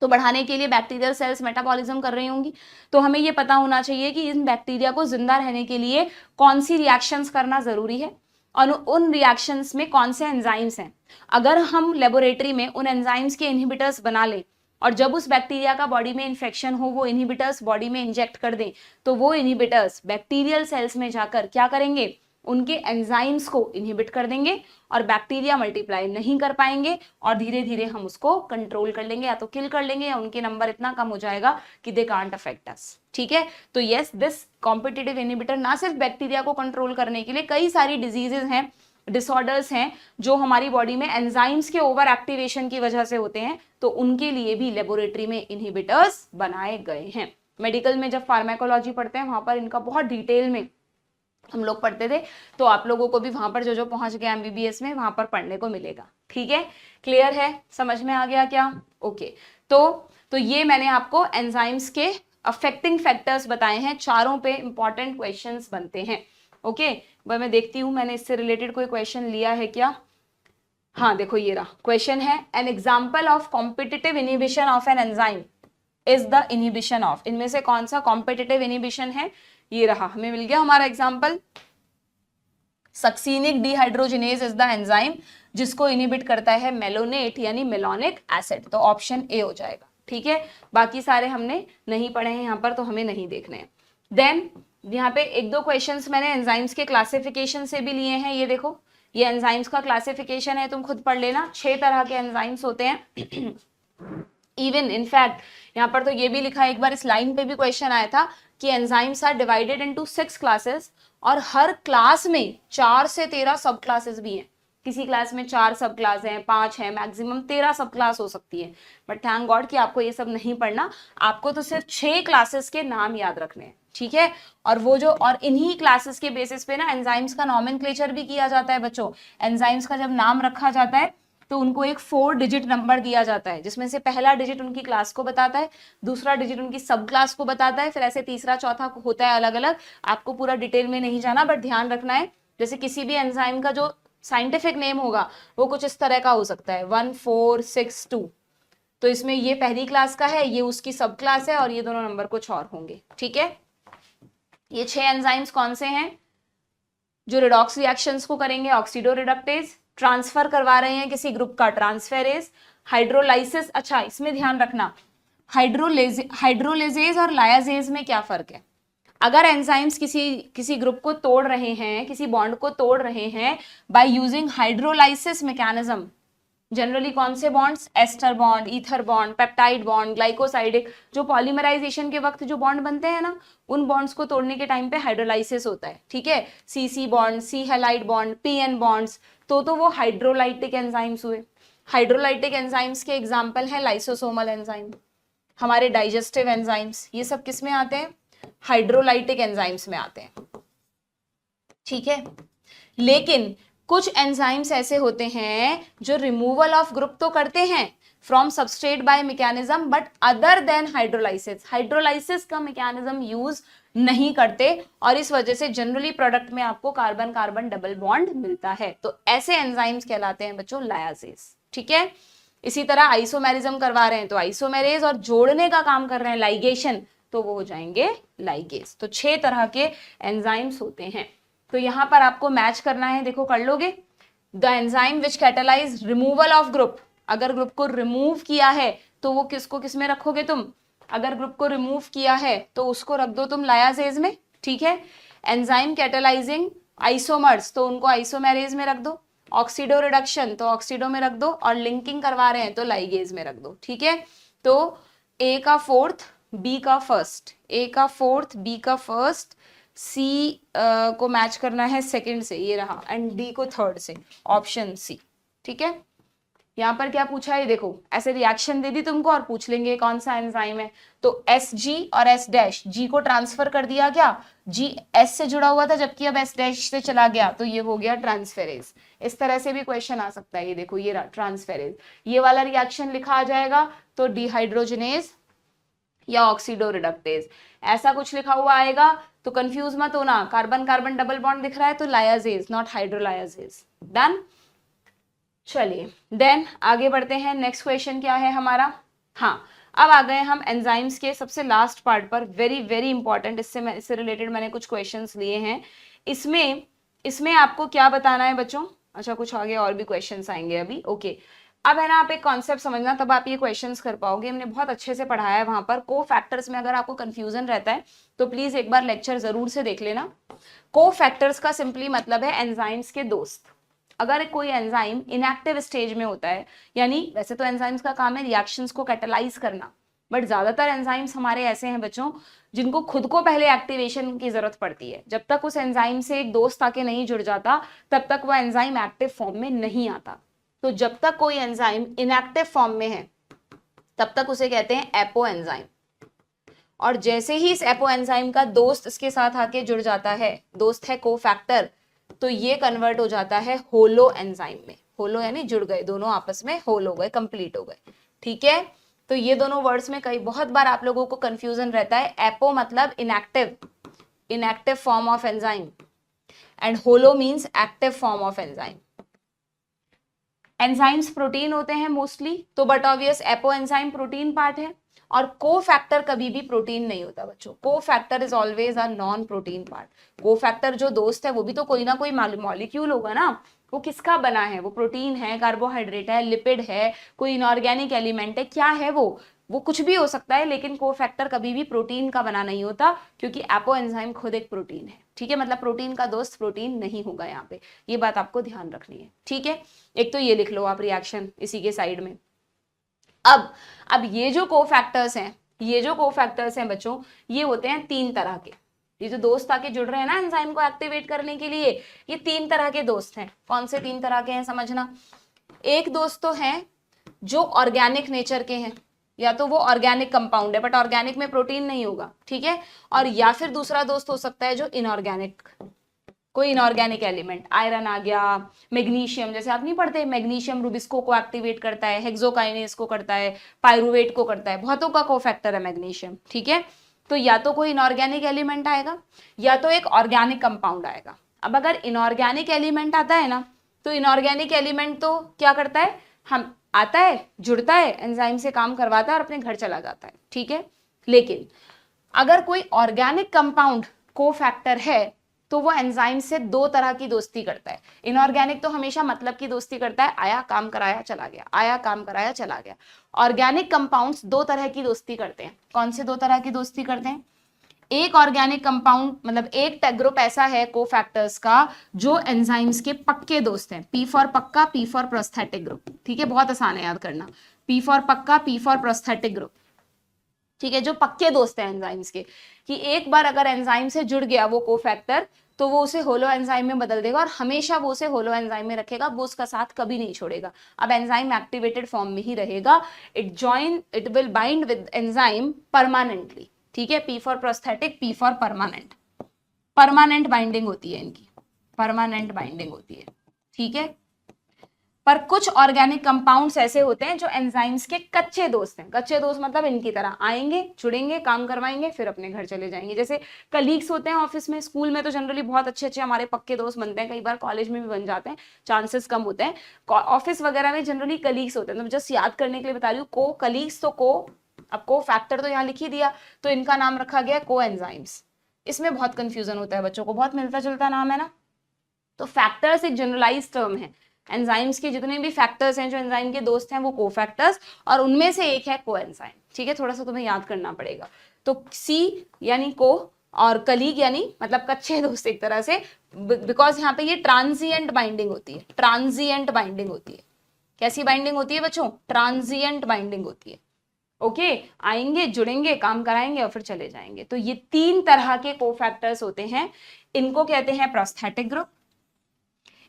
तो बढ़ाने के लिए बैक्टीरियल सेल्स मेटाबॉलिज्म कर रही होंगी, तो हमें ये पता होना चाहिए कि इन बैक्टीरिया को जिंदा रहने के लिए कौन सी रिएक्शंस करना जरूरी है और उन रिएक्शंस में कौन से एंजाइम्स हैं। अगर हम लेबोरेटरी में उन एंजाइम्स के इनहिबिटर्स बना लें और जब उस बैक्टीरिया का बॉडी में इन्फेक्शन हो वो इनहिबिटर्स बॉडी में इंजेक्ट कर दें, तो वो इनहिबिटर्स बैक्टीरियल सेल्स में जाकर क्या करेंगे, उनके एंजाइम्स को इनहिबिट कर देंगे और बैक्टीरिया मल्टीप्लाई नहीं कर पाएंगे और धीरे धीरे हम उसको कंट्रोल कर लेंगे, या तो किल कर लेंगे या उनके नंबर इतना कम हो जाएगा कि दे कांट अफेक्ट अस। ठीक है, तो यस, दिस कॉम्पिटिटिव इनहिबिटर ना सिर्फ बैक्टीरिया को कंट्रोल करने के लिए, कई सारी डिजीजेस हैं, डिसऑर्डर्स हैं जो हमारी बॉडी में एंजाइम्स के ओवर एक्टिवेशन की वजह से होते हैं, तो उनके लिए भी लेबोरेटरी में इनहिबिटर्स बनाए गए हैं। मेडिकल में जब फार्माकोलॉजी पढ़ते हैं वहां पर इनका बहुत डिटेल में हम लोग पढ़ते थे, तो आप लोगों को भी वहां पर जो पहुंच गया एमबीबीएस में वहां पर पढ़ने को मिलेगा। ठीक है, क्लियर है, समझ में आ गया क्या? ओके, तो ये मैंने आपको एंजाइम्स के अफेक्टिंग फैक्टर्स बताए हैं, चारों पे इंपॉर्टेंट क्वेश्चंस बनते हैं। ओके, वह मैं देखती हूं मैंने इससे रिलेटेड कोई क्वेश्चन लिया है क्या। हाँ देखो, ये रहा क्वेश्चन है, an example of competitive inhibition of an enzyme is the inhibition of. इनमें से कौन सा कॉम्पिटिटिव इनहिबिशन है, ये रहा, हमें मिल गया हमारा example. Succinic dehydrogenase is the enzyme जिसको इनहिबिट करता है मेलोनेट यानी मेलोनिक एसिड, तो ऑप्शन ए हो जाएगा। ठीक है, बाकी सारे हमने नहीं पढ़े हैं यहाँ पर, तो हमें नहीं देखने हैं। देन यहाँ पे 1-2 क्वेश्चंस मैंने एंजाइम्स के क्लासिफिकेशन से भी लिए हैं। ये देखो, ये एंजाइम्स का क्लासिफिकेशन है, तुम खुद पढ़ लेना। 6 तरह के एंजाइम्स होते हैं। इवन इनफैक्ट यहाँ पर तो ये भी लिखा है, एक बार इस लाइन पे भी क्वेश्चन आया था कि enzymes are divided into 6 classes, और हर क्लास में 4 से 13 सब क्लासेस भी हैं। किसी क्लास में 4 सब क्लास हैं, 5 हैं, मैक्सिमम 13 सब क्लास हो सकती है। बट थैंक गॉड कि आपको ये सब नहीं पढ़ना, आपको तो सिर्फ 6 क्लासेस के नाम याद रखने हैं। ठीक है, और इन्हीं क्लासेस के बेसिस पे ना एंजाइम्स का नॉमेनक्लेचर भी किया जाता है बच्चों। एंजाइम्स का जब नाम रखा जाता है तो उनको एक 4 डिजिट नंबर दिया जाता है, जिसमें से पहला डिजिट उनकी क्लास को बताता है, दूसरा डिजिट उनकी सब क्लास को बताता है, फिर ऐसे तीसरा चौथा होता है अलग अलग। आपको पूरा डिटेल में नहीं जाना, बट ध्यान रखना है जैसे किसी भी एंजाइम का जो साइंटिफिक नेम होगा वो कुछ इस तरह का हो सकता है 1462, तो इसमें ये पहली क्लास का है, ये उसकी सब क्लास है, और ये दोनों नंबर कुछ और होंगे। ठीक है, ये 6 एंजाइम्स कौन से हैं जो रिडॉक्स रिएक्शंस को करेंगे? ऑक्सीडो रिडक्टेज, ट्रांसफर करवा रहे हैं किसी ग्रुप का, ट्रांसफेरेज, हाइड्रोलाइसिस। अच्छा, इसमें ध्यान रखना हाइड्रोलेजेज और लायाजेज में क्या फर्क है। अगर एंजाइम्स किसी ग्रुप को तोड़ रहे हैं, किसी बॉन्ड को तोड़ रहे हैं by using hydrolysis mechanism, generally कौन से bonds? Ester bond, ether bond, peptide bond, glycosidic, जो पॉलीमराइजेशन के वक्त जो बॉन्ड बनते हैं ना, उन बॉन्ड्स को तोड़ने के टाइम पे हाइड्रोलाइसिस होता है। ठीक है, सी बॉन्ड, सी हैलाइड बॉन्ड, पीएन बॉन्ड्स, तो वो हाइड्रोलाइटिक एंजाइम्स हुए। हाइड्रोलाइटिक एंजाइम्स के एग्जाम्पल है लाइसोसोमल एंजाइम, हमारे डाइजेस्टिव एंजाइम्स, ये सब किस में आते हैं? हाइड्रोलाइटिक एंजाइम्स में आते हैं। ठीक है, लेकिन कुछ एंजाइम्स ऐसे होते हैं जो रिमूवल ऑफ ग्रुप तो करते हैं from substrate by mechanism, but other than hydrolysis, hydrolysis का मैकेनिज्म यूज नहीं करते, और इस वजह से जनरली प्रोडक्ट में आपको कार्बन कार्बन डबल बॉन्ड मिलता है। तो ऐसे एंजाइम्स कहलाते हैं बच्चों लायाजेस। ठीक है, इसी तरह आइसोमेरिज्म करवा रहे हैं तो आइसोमेरेज, और जोड़ने का काम कर रहे हैं लाइगेशन, तो वो हो जाएंगे लाइगेज। तो 6 तरह के एंजाइम्स होते हैं। तो यहां पर आपको मैच करना है, देखो कर लोगे। The enzyme which catalyse removal of group, अगर ग्रुप को रिमूव किया है तो वो किसको किस में रखोगे तुम? अगर ग्रुप को रिमूव किया है तो उसको रख दो तुम लायाजेज में। ठीक है, एंजाइम कैटेलाइजिंग आइसोमर्स, तो उनको आइसोमेरेज में रख दो। ऑक्सीडो रिडक्शन, तो ऑक्सीडो में रख दो, और लिंकिंग करवा रहे हैं तो लाइगेज में रख दो। ठीक है, तो ए का 4th, बी का 1st, ए का 4th, बी का 1st, सी को मैच करना है 2nd से, ये रहा, एंड डी को 3rd से, ऑप्शन सी। ठीक है, यहाँ पर क्या पूछा है देखो, ऐसे रिएक्शन दे दी तुमको और पूछ लेंगे कौन सा एंजाइम है, तो एस जी और एस डैश, जी को ट्रांसफर कर दिया क्या, जी एस से जुड़ा हुआ था जबकि अब एस डैश से चला गया, तो ये हो गया ट्रांसफेरेज। इस तरह से भी क्वेश्चन आ सकता है, ये देखो ये रहा ट्रांसफेरेज, ये वाला रिएक्शन लिखा आ जाएगा तो डिहाइड्रोजनेज या ऑक्सीडो रिडक्टेज, ऐसा कुछ लिखा हुआ आएगा तो कंफ्यूज मत होना, कार्बन कार्बन डबल बॉन्ड दिख रहा है तो लायाजेज नॉट हाइड्रोलायाजेज। डन, चलिए देन आगे बढ़ते हैं। नेक्स्ट क्वेश्चन क्या है हमारा? हाँ, अब आ गए हम एंजाइम्स के सबसे लास्ट पार्ट पर, वेरी वेरी इंपॉर्टेंट, इससे रिलेटेड मैंने कुछ क्वेश्चंस लिए हैं। इसमें आपको क्या बताना है बच्चों? अच्छा, कुछ आगे और भी क्वेश्चंस आएंगे अभी। ओके, अब है ना, आप एक कॉन्सेप्ट समझना, तब आप ये क्वेश्चंस कर पाओगे। हमने बहुत अच्छे से पढ़ाया है वहां पर। को फैक्टर्स में अगर आपको कंफ्यूजन रहता है तो प्लीज एक बार लेक्चर जरूर से देख लेना। को फैक्टर्स का सिंपली मतलब है एंजाइम्स के दोस्त। अगर कोई एंजाइम इनएक्टिव स्टेज में होता है, यानी वैसे तो एंजाइम्स का काम है रिएक्शंस को कैटेलाइज करना, बट ज्यादातर एंजाइम्स हमारे ऐसे हैं बच्चों जिनको खुद को पहले एक्टिवेशन की जरूरत पड़ती है। जब तक उस एंजाइम से एक दोस्त आके नहीं जुड़ जाता तब तक वो एंजाइम एक्टिव फॉर्म में नहीं आता। तो जब तक कोई एंजाइम इनएक्टिव फॉर्म में है तब तक उसे कहते हैं एपो एंजाइम, और जैसे ही इस एपो एंजाइम का दोस्त इसके साथ आके जुड़ जाता है, दोस्त है कोफैक्टर, तो ये कन्वर्ट हो जाता है होलो एंजाइम में। होलो यानी जुड़ गए, दोनों आपस में होल हो गए, कंप्लीट हो गए। ठीक है, तो ये दोनों वर्ड्स में कई बहुत बार आप लोगों को कंफ्यूजन रहता है। एपो मतलब inactive form of enzyme, and holo means active form of enzyme. Enzymes protein होते हैं मोस्टली, तो but obvious apo enzyme protein part है, और कोफैक्टर कभी भी प्रोटीन नहीं होता बच्चों। Cofactor is always a non protein part. Cofactor जो दोस्त है वो भी तो कोई ना कोई मॉलिक्यूल होगा ना, वो किसका बना है? वो प्रोटीन है, कार्बोहाइड्रेट है, लिपिड है, कोई इनऑर्गेनिक एलिमेंट है, क्या है वो कुछ भी हो सकता है, लेकिन कोफैक्टर कभी भी प्रोटीन का बना नहीं होता, क्योंकि एपो एंजाइम खुद एक प्रोटीन है। ठीक है, मतलब प्रोटीन का दोस्त प्रोटीन नहीं होगा यहाँ पे, ये बात आपको ध्यान रखनी है। ठीक है, एक तो ये लिख लो आप रिएक्शन इसी के साइड में। अब ये जो कोफैक्टर्स हैं बच्चों, ये होते हैं 3 तरह के। ये जो दोस्त आके जुड़ रहे हैं ना एंजाइम को एक्टिवेट करने के लिए, ये 3 तरह के दोस्त हैं। कौन से 3 तरह के हैं समझना। एक दोस्त तो हैं जो ऑर्गेनिक नेचर के हैं, या तो वो ऑर्गेनिक कंपाउंड है बट ऑर्गेनिक में प्रोटीन नहीं होगा। ठीक है, और या फिर दूसरा दोस्त हो सकता है जो इनऑर्गेनिक। कोई इनऑर्गेनिक एलिमेंट, आयरन आ गया, मैग्नीशियम, जैसे आप नहीं पढ़ते मैग्नीशियम रुबिस्को को एक्टिवेट करता है, हेक्सोकाइनेज को करता है, पायरुवेट को करता है, बहुतों का कोफैक्टर है मैग्नीशियम, ठीक है। तो या तो कोई इनऑर्गेनिक एलिमेंट आएगा या तो एक ऑर्गेनिक कंपाउंड आएगा। अब अगर इनऑर्गेनिक एलिमेंट आता है ना, तो इनऑर्गेनिक एलिमेंट तो क्या करता है, हम आता है, जुड़ता है, एंजाइम से काम करवाता है और अपने घर चला जाता है, ठीक है। लेकिन अगर कोई ऑर्गेनिक कंपाउंड कोफैक्टर है तो वो एंजाइम से दो तरह की दोस्ती करता है। इनऑर्गेनिक तो हमेशा मतलब की दोस्ती करता है, आया काम कराया चला गया, आया काम कराया चला गया। ऑर्गेनिक कंपाउंड्स दो तरह की दोस्ती करते हैं। कौन से दो तरह की दोस्ती करते हैं? एक ऑर्गेनिक कंपाउंड मतलब एक ग्रुप ऐसा है कोफैक्टर्स का जो एंजाइम्स के पक्के दोस्त हैं। पी फॉर पक्का, पी फॉर प्रोस्थेटिक ग्रुप, ठीक है, बहुत आसान है याद करना। पी फॉर पक्का, पी फॉर प्रोस्थेटिक ग्रुप, ठीक है, जो पक्के दोस्त हैं एंजाइम्स के, कि एक बार अगर एंजाइम से जुड़ गया वो कोफैक्टर तो वो उसे होलो एंजाइम में बदल देगा और हमेशा वो उसे होलो एंजाइम में रखेगा, वो उसका साथ कभी नहीं छोड़ेगा। अब एंजाइम एक्टिवेटेड फॉर्म में ही रहेगा, it will bind with enzyme permanently, ठीक है। P for prosthetic, P for permanent, permanent binding होती है इनकी, परमानेंट बाइंडिंग होती है, ठीक है। पर कुछ ऑर्गेनिक कंपाउंड्स ऐसे होते हैं जो एंजाइम्स के कच्चे दोस्त हैं। कच्चे दोस्त मतलब इनकी तरह आएंगे, जुड़ेंगे, काम करवाएंगे, फिर अपने घर चले जाएंगे। जैसे कलीग्स होते हैं ऑफिस में, स्कूल में तो जनरली बहुत अच्छे अच्छे हमारे पक्के दोस्त बनते हैं, कई बार कॉलेज में भी बन जाते हैं, चांसेस कम होते हैं। ऑफिस वगैरह में जनरली कलीग्स होते हैं, तो जस्ट याद करने के लिए बता रही हूँ, को कलीग्स तो को, अब को फैक्टर तो यहाँ लिख ही दिया, तो इनका नाम रखा गया को एंजाइम्स। इसमें बहुत कंफ्यूजन होता है बच्चों को, बहुत मिलता जुलता नाम है ना। तो फैक्टर्स एक जनरलाइज टर्म है, एंजाइम्स के जितने भी फैक्टर्स हैं जो एंजाइम के दोस्त हैं वो कोफैक्टर्स, और उनमें से एक है कोएंजाइम, ठीक है। थोड़ा सा तुम्हें याद करना पड़ेगा। तो सी यानी को और कलीग यानी मतलब कच्चे दोस्त एक तरह से, बिकॉज यहाँ पे ये ट्रांजिएंट बाइंडिंग होती है, ट्रांजिएंट बाइंडिंग होती है। कैसी बाइंडिंग होती है बच्चों? ट्रांजिएंट बाइंडिंग होती है, ओके। आएंगे, जुड़ेंगे, काम कराएंगे और फिर चले जाएंगे। तो ये तीन तरह के कोफैक्टर्स होते हैं, इनको कहते हैं प्रोस्थेटिक ग्रुप,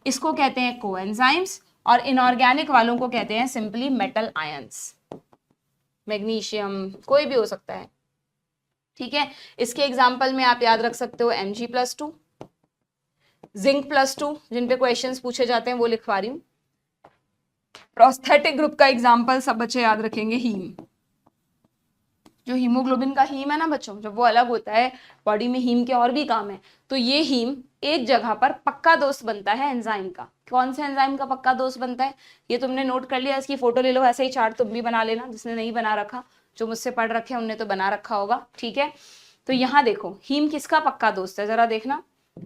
इसको कहते हैं कोएंजाइम्स, और इनऑर्गेनिक वालों को कहते हैं सिंपली मेटल आयंस। मैग्नीशियम कोई भी हो सकता है, ठीक है। इसके एग्जाम्पल में आप याद रख सकते हो Mg+2, Zinc+2, जिन पे क्वेश्चंस पूछे जाते हैं वो लिखवा रही हूं। प्रोस्थेटिक ग्रुप का एग्जाम्पल सब बच्चे याद रखेंगे, हीम। जो हीमोग्लोबिन का हीम है ना बच्चों, जब वो अलग होता है, बॉडी में हीम के और भी काम है, तो ये हीम एक जगह पर पक्का दोस्त बनता है एंजाइम का। कौन से एंजाइम का पक्का दोस्त बनता है ये तुमने नोट कर लिया, इसकी फोटो ले लो, ऐसे ही चार्ट तुम भी बना लेना, जिसने नहीं बना रखा, जो मुझसे पढ़ रखे हैं उनने तो बना रखा होगा, ठीक है। तो यहाँ देखो हीम किसका पक्का दोस्त है, जरा देखना।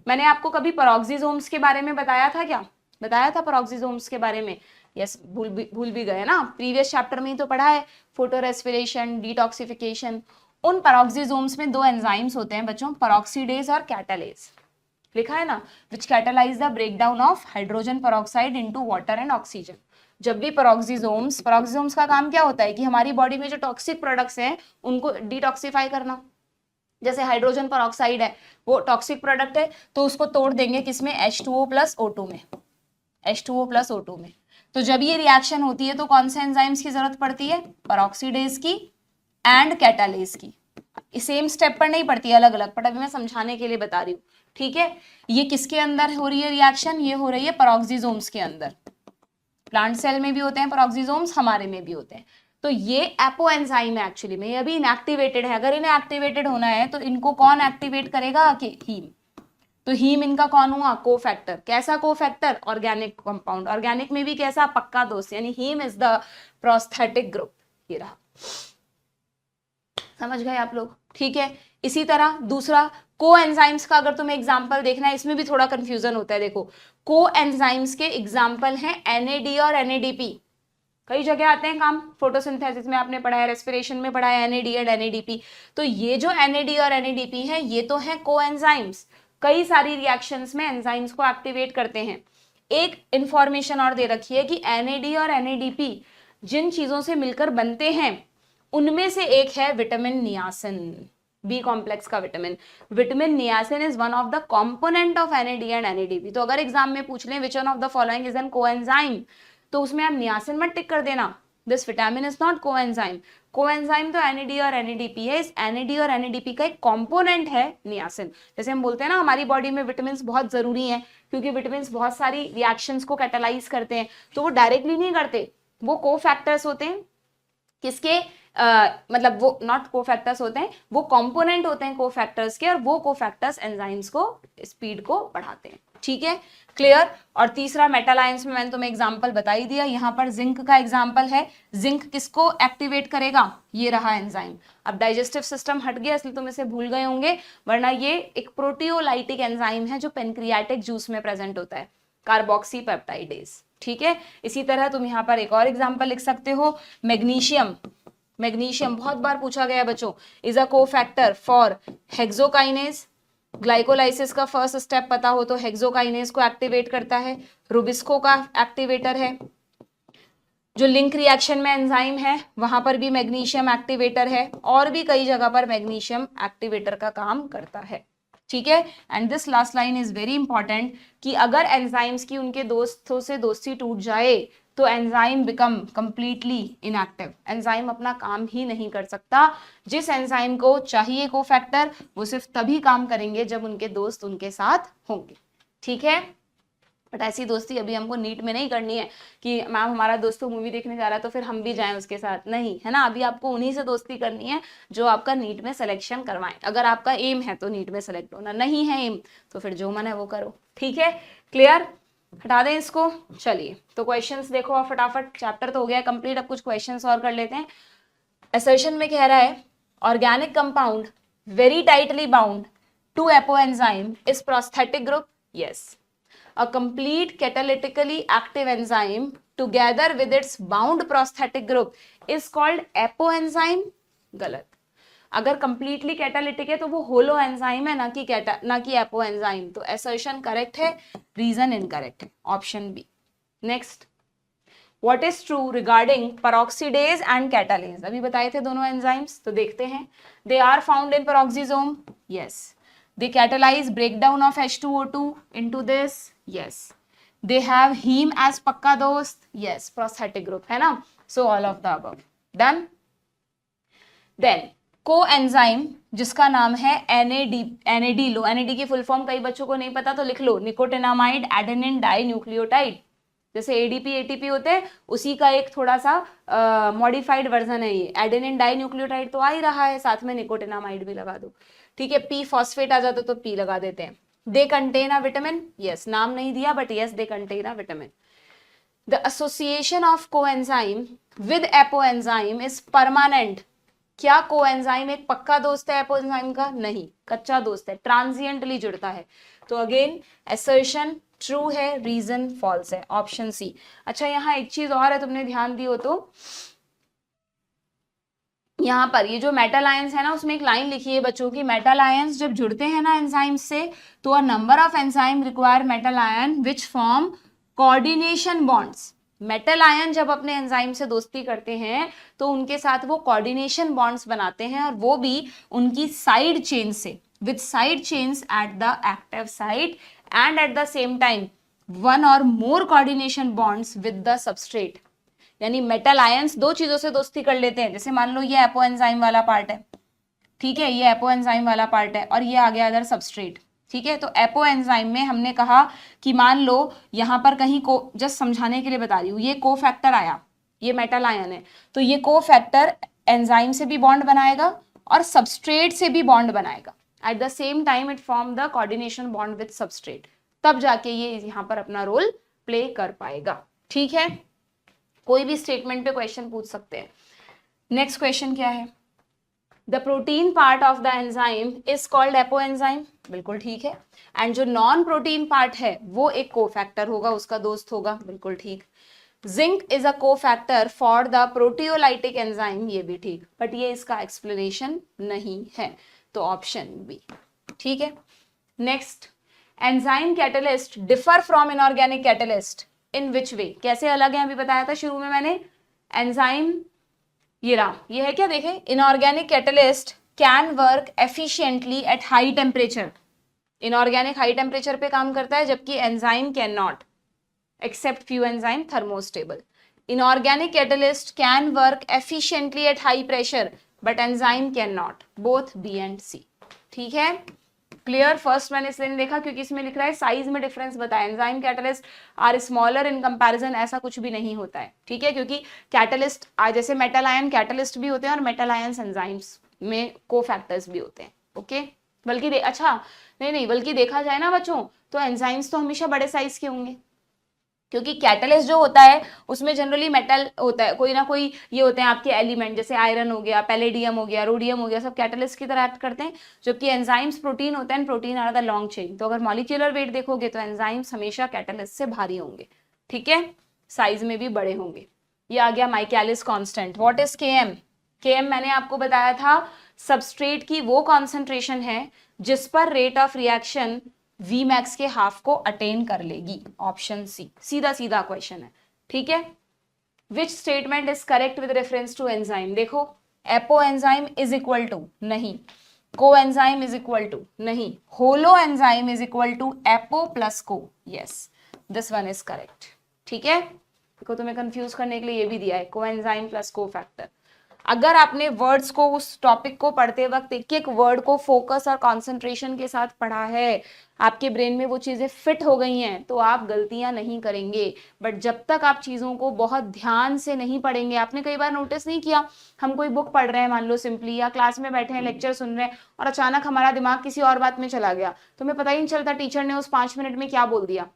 मैंने आपको कभी पेरोक्सिसोम्स के बारे में बताया था क्या? बताया था पेरोक्सिसोम्स के बारे में? यस, भूल भी गए ना, प्रीवियस चैप्टर में ही तो पढ़ा है, फोटो रेस्पिरेशन, डिटॉक्सिफिकेशन। उन पेरोक्सिसोम्स में दो एंजाइम्स होते हैं बच्चों, पेरोक्सीडेज और कैटालेज, लिखा है ना, which catalyse the breakdown of hydrogen peroxide into water and oxygen. जब भी पेरोक्सिसोम्स का काम क्या होता है कि हमारी बॉडी में जो टॉक्सिक प्रोडक्ट्स हैं उनको डिटॉक्सिफाई करना। जैसे हाइड्रोजन पेरोक्साइड है, वो टॉक्सिक प्रोडक्ट है, तो उसको तोड़ देंगे किसमें? H2O + O2 में, H2O + O2 में। तो जब ये रिएक्शन होती है तो कौन से एंजाइम्स की जरूरत पड़ती है? पेरोक्सीडेज की एंड कैटालेज की। सेम स्टेप पर नहीं पड़ती, अलग अलग, बट अभी मैं समझाने के लिए बता रही हूँ, ठीक है। ये किसके अंदर हो रही है रिएक्शन? ये हो रही है पेरोक्सिसोम्स के अंदर। प्लांट सेल में भी होते हैं पेरोक्सिसोम्स, हमारे में भी होते हैं। तो ये एपो एंजाइम है एक्चुअली में, ये अभी इनएक्टिवेटेड है। अगर इन्हें एक्टिवेटेड होना है तो इनको कौन एक्टिवेट करेगा? कि हीम। तो हीम इनका कौन हुआ? कोफैक्टर। कैसा कोफैक्टर? Organic compound. ऑर्गेनिक में भी कैसा? पक्का दोस्त, यानी haem is the prosthetic group. ये रहा, समझ गए आप लोग, ठीक है। इसी तरह दूसरा कोएंजाइम्स का अगर तुम्हें एग्जांपल देखना है, इसमें भी थोड़ा कंफ्यूजन होता है। देखो कोएंजाइम्स के एग्जांपल हैं NAD और NADP। कई जगह आते हैं काम, फोटोसिंथेसिस में आपने पढ़ा है, रेस्पिरेशन में पढ़ा है NAD और NADP। तो ये जो NAD और NADP हैं ये तो हैं कोएंजाइम्स, कई सारी रिएक्शंस में एंजाइम्स को एक्टिवेट करते हैं। एक इंफॉर्मेशन और दे रखी है कि NAD और NADP जिन चीजों से मिलकर बनते हैं उनमें से एक है विटामिन नियासिन, बी कॉम्प्लेक्स का vitamin. Vitamin niacin is one of the component of NAD and NADP। तो अगर एग्जाम में पूछ लें which one of the following is an coenzyme, तो उसमें आप नियासिन मत टिक कर देना, this vitamin is not coenzyme. Coenzyme तो NAD और NADP है, इस NAD और NADP का एक कंपोनेंट है नियासिन। जैसे हम बोलते हैं ना हमारी बॉडी में विटामिन बहुत जरूरी हैं, क्योंकि विटामिन बहुत सारी रिएक्शंस को कैटालाइज करते हैं, तो वो डायरेक्टली नहीं करते, वो कोफैक्टर्स होते हैं। किसके मतलब वो नॉट कोफैक्टर्स होते हैं, वो कंपोनेंट होते हैं कोफैक्टर्स के, और वो कोफैक्टर्स एंजाइम्स को स्पीड को बढ़ाते हैं। ठीक है, क्लियर। और तीसरा मेटल आयंस में मैंने तुम्हें एग्जांपल बता ही दिया, यहाँ पर जिंक का एग्जांपल है। जिंक किसको एक्टिवेट करेगा, ये रहा एंजाइम। अब डाइजेस्टिव सिस्टम हट गया इसलिए तुम इसे भूल गए होंगे, वरना ये एक प्रोटियोलाइटिक एंजाइम है जो पेनक्रियाटिक जूस में प्रेजेंट होता है, कार्बोक्सी पेप्टाइडेज। ठीक है, इसी तरह तुम यहाँ पर एक और एग्जाम्पल लिख सकते हो, मैग्नीशियम। मैग्नीशियम बहुत बार पूछा गया बच्चों, is a cofactor for hexokinase. Glycolysis का फर्स्ट स्टेप पता हो तो हेक्सोकाइनेज को एक्टिवेट करता है, रुबिस्को का एक्टिवेटर है। जो लिंक रिएक्शन में एंजाइम है वहां पर भी मैग्नीशियम एक्टिवेटर है, और भी कई जगह पर मैग्नीशियम एक्टिवेटर का काम करता है। ठीक है, and this last line is very important कि अगर एंजाइम्स की उनके दोस्तों से दोस्ती टूट जाए तो enzyme become completely inactive. Enzyme अपना काम ही नहीं कर सकता। जिस एंजाइम को चाहिए कोफैक्टर, वो सिर्फ तभी काम करेंगे जब उनके दोस्त उनके साथ होंगे। ठीक है, बट ऐसी दोस्ती अभी हमको नीट में नहीं करनी है कि मैम हमारा दोस्त तो मूवी देखने जा रहा है तो फिर हम भी जाएं उसके साथ, नहीं, है ना। अभी आपको उन्हीं से दोस्ती करनी है जो आपका नीट में सिलेक्शन करवाएं। अगर आपका एम है तो नीट में सेलेक्ट होना, नहीं है एम तो फिर जो मन है वो करो। ठीक है, क्लियर, हटा दें इसको। चलिए तो क्वेश्चंस देखो आप फटाफट, चैप्टर तो हो गया कंप्लीट, अब कुछ क्वेश्चंस और कर लेते हैं। असर्शन में कह रहा है organic compound very tightly bound to apoenzyme is prosthetic group. Yes, a complete catalytically active enzyme together with its bound prosthetic group is called apoenzyme। गलत। अगर completely catalytic है तो वो होलो एंजाइम है, ना कि एपोएंजाइम। तो assertion correct है, reason incorrect है, option B. Next, what is true regarding peroxidase and catalase। अभी बताए थे दोनों एंजाइम्स, तो देखते हैं। they are found in peroxisome। yes। they catalyze breakdown of H2O2 into this। yes। they have heme as पक्का दोस्त। yes। prosthetic group है ना। so all of the above done। then coenzyme जिसका नाम है NAD लो। NAD की full form कई बच्चों को नहीं पता तो लिख लो, निकोटिनामाइड एडेनिन डाई न्यूक्लियोटाइड। जैसे ADP ATP होते हैं उसी का एक थोड़ा सा मॉडिफाइड वर्जन है ये। एडेनिन डाई न्यूक्लियोटाइड तो आ ही रहा है, साथ में निकोटिनामाइड भी लगा दो। ठीक है, P फॉस्फेट आ जाता तो P लगा देते हैं। They contain a vitamin. Yes, नाम नहीं दिया but yes they contain a vitamin. The association of coenzyme with apoenzyme is permanent. क्या कोएंजाइम एक पक्का दोस्त है एपोएंजाइम का? नहीं, कच्चा दोस्त है, ट्रांजिएंटली जुड़ता है। तो अगेन असर्शन ट्रू है, रीजन फॉल्स है, ऑप्शन सी। अच्छा, यहाँ एक चीज और है, तुमने ध्यान दी हो तो यहाँ पर ये जो मेटल आयंस है ना उसमें एक लाइन लिखी है बच्चों की, मेटल आयंस जब जुड़ते हैं ना एंजाइम से तो a number of enzyme require metal ion which form coordination bonds. Metal ion जब अपने एंजाइम से दोस्ती करते हैं तो उनके साथ वो कोऑर्डिनेशन बॉन्ड्स बनाते हैं, और वो भी उनकी साइड चेन से, with side chains at the active site and at the same time one और more coordination bonds with the substrate. यानी मेटल आयंस दो चीजों से दोस्ती कर लेते हैं। जैसे मान लो ये एपोएंजाइम वाला पार्ट है, ठीक है, ये एपोएंजाइम वाला पार्ट है और ये आ गया इधर सबस्ट्रेट। ठीक है, तो एपोएंजाइम में हमने कहा कि मान लो यहां पर कहीं को, जस्ट समझाने के लिए बता रही हूँ, ये कोफैक्टर आया, ये मेटल आयन है, तो ये कोफैक्टर एंजाइम से भी बॉन्ड बनाएगा और सबस्ट्रेट से भी बॉन्ड बनाएगा। Eight the same time it form the coordination bond with substrate, तब जाके ये यहाँ पर अपना रोल प्ले कर पाएगा। ठीक है, कोई भी स्टेटमेंट पे क्वेश्चन पूछ सकते हैं। नेक्स्ट क्वेश्चन क्या है? The protein part of the enzyme is called apoenzyme. बिल्कुल ठीक है। एंड जो नॉन प्रोटीन पार्ट है वो एक कोफैक्टर होगा, उसका दोस्त होगा। बिल्कुल ठीक। Zinc is a cofactor for the proteolytic enzyme, ये भी ठीक, बट ये इसका एक्सप्लेनेशन नहीं है, तो ऑप्शन बी। ठीक है। Next, enzyme catalyst differ from inorganic catalyst in which way. कैसे अलग है? अभी बताया था शुरू में मैंने। एंजाइम ये रहा, ये है क्या, देखे, inorganic catalyst can work efficiently at high temperature. Inorganic high temperature पे काम करता है, जबकि enzyme can not, except few enzyme thermostable. Inorganic catalyst can work efficiently at high pressure but enzyme can not, both B and C. ठीक है, clear. First मैंने इसलिए नहीं देखा क्योंकि इसमें लिख रहा है साइज में डिफरेंस बताया, enzyme catalyst are smaller in comparison, ऐसा कुछ भी नहीं होता है। ठीक है, क्योंकि कैटलिस्ट जैसे मेटल आयन कैटलिस्ट भी होते हैं और मेटल आयन एंजाइम्स में कोफैक्टर्स भी होते हैं। ओके, बल्कि अच्छा नहीं, बल्कि देखा जाए ना बच्चों तो एंजाइम्स तो हमेशा बड़े साइज के होंगे, क्योंकि कैटलिस्ट जो होता है उसमें जनरली मेटल होता है, कोई ना कोई ये होते हैं आपके एलिमेंट, जैसे आयरन हो गया, पैलेडियम हो गया, रोडियम हो गया, सब कैटलिस्ट की तरह एक्ट करते हैं। जबकि एंजाइम्स प्रोटीन होते हैं, protein are the long chain. तो अगर मॉलिक्यूलर वेट देखोगे तो एंजाइम्स हमेशा कैटलिस्ट से भारी होंगे। ठीक है, साइज में भी बड़े होंगे। ये आ गया Michaelis constant. What is KM? KM मैंने आपको बताया था सबस्ट्रेट की वो कॉन्सेंट्रेशन है जिस पर rate of reaction V max के हाफ को अटेन कर लेगी। ऑप्शन सी, सीधा सीधा क्वेश्चन है। ठीक है, which statement is correct with reference to enzyme? देखो, apo enzyme is equal to नहीं, co enzyme is equal to नहीं, holo enzyme is equal to apo plus co. Yes, this one is correct. ठीक है, देखो तुम्हें confuse करने के लिए ये भी दिया है, को एंजाइम प्लस को फैक्टर। अगर आपने वर्ड्स को, उस टॉपिक को पढ़ते वक्त एक एक वर्ड को फोकस और कंसंट्रेशन के साथ पढ़ा है, आपके ब्रेन में वो चीजें फिट हो गई हैं, तो आप गलतियां नहीं करेंगे। बट जब तक आप चीजों को बहुत ध्यान से नहीं पढ़ेंगे, आपने कई बार नोटिस नहीं किया, हम कोई बुक पढ़ रहे हैं मान लो सिंपली, या क्लास में बैठे हैं लेक्चर सुन रहे हैं और अचानक हमारा दिमाग किसी और बात में चला गया, तुम्हें पता ही नहीं चलता टीचर ने उस 5 मिनट में क्या बोल दिया।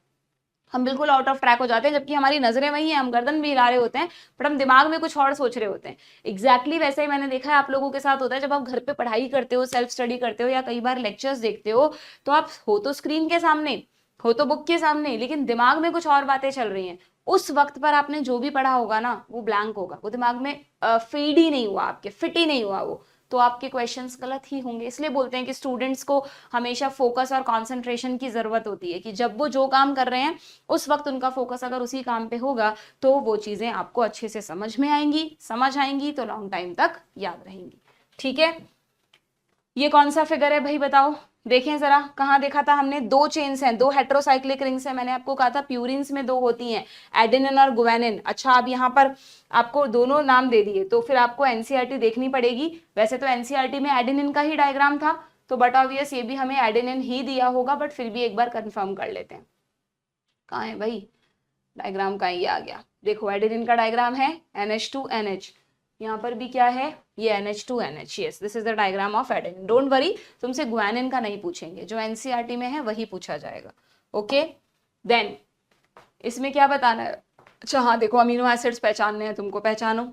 हम बिल्कुल आउट ऑफ ट्रैक हो जाते हैं, जबकि हमारी नजरें वही हैं, हम गर्दन भी हिला रहे होते हैं, बट हम दिमाग में कुछ और सोच रहे होते हैं। एग्जैक्टली वैसे ही मैंने देखा है आप लोगों के साथ होता है, जब आप घर पे पढ़ाई करते हो, सेल्फ स्टडी करते हो, या कई बार लेक्चर्स देखते हो, तो आप हो तो स्क्रीन के सामने, हो तो बुक के सामने, लेकिन दिमाग में कुछ और बातें चल रही हैं। उस वक्त पर आपने जो भी पढ़ा होगा ना, वो ब्लैंक होगा, वो दिमाग में फीड ही नहीं हुआ, आपके फिट ही नहीं हुआ वो, तो आपके क्वेश्चंस गलत ही होंगे। इसलिए बोलते हैं कि स्टूडेंट्स को हमेशा फोकस और कंसंट्रेशन की जरूरत होती है, कि जब वो जो काम कर रहे हैं उस वक्त उनका फोकस अगर उसी काम पे होगा तो वो चीजें आपको अच्छे से समझ में आएंगी, समझ आएंगी तो लॉन्ग टाइम तक याद रहेंगी। ठीक है, ये कौन सा फिगर है भाई बताओ, देखें जरा, कहाँ देखा था हमने? 2 चेन्स हैं, 2 हेट्रोसाइक्लिक रिंग्स हैं। मैंने आपको कहा था प्यूरिन्स में 2 होती हैं, एडेनिन और गुआनिन। अच्छा, अब यहाँ पर आपको दोनों नाम दे दिए, तो फिर आपको एनसीईआरटी देखनी पड़ेगी। वैसे तो एनसीईआरटी में एडेनिन का ही डायग्राम था, तो बट ऑब्वियस ये भी हमें एडेनिन ही दिया होगा, बट फिर भी एक बार कंफर्म कर लेते हैं। कहाँ है भाई डायग्राम? का ये आ गया, देखो एडेनिन का डायग्राम है NH2NH, यहाँ पर भी क्या है, ये NH2NH। Yes, this is the diagram of adenine. Don't worry, तुमसे गुआनिन का नहीं पूछेंगे, जो एनसीईआरटी में है वही पूछा जाएगा। ओके, देन इसमें क्या बताना है? अच्छा हाँ, देखो अमीनो एसिड्स पहचानने हैं तुमको, पहचानो।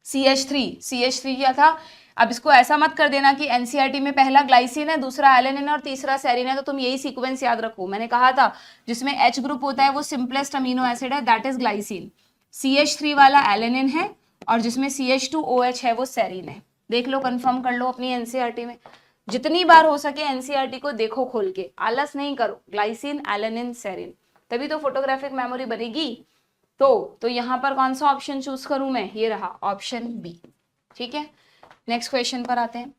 CH3 क्या था? अब इसको ऐसा मत कर देना कि एनसीईआरटी में पहला ग्लाइसिन है, दूसरा एलेनिन और तीसरा सेरिन है, तो तुम यही सीक्वेंस याद रखो। मैंने कहा था जिसमें H ग्रुप होता है वो सिंपलेस्ट अमीनो एसिड है, दैट इज ग्लाइसिन। CH3 वाला एलेनिन है और जिसमें CH2OH है वो सेरिन है। देख लो, कंफर्म कर लो अपनी एनसीईआरटी में। जितनी बार हो सके एनसीईआरटी को देखो खोल के, आलस नहीं करो। ग्लाइसिन, एलेनिन, सेरिन, तभी तो फोटोग्राफिक मेमोरी बनेगी। तो यहाँ पर कौन सा ऑप्शन चूज करूं मैं? ये रहा ऑप्शन बी। ठीक है, नेक्स्ट क्वेश्चन पर आते हैं।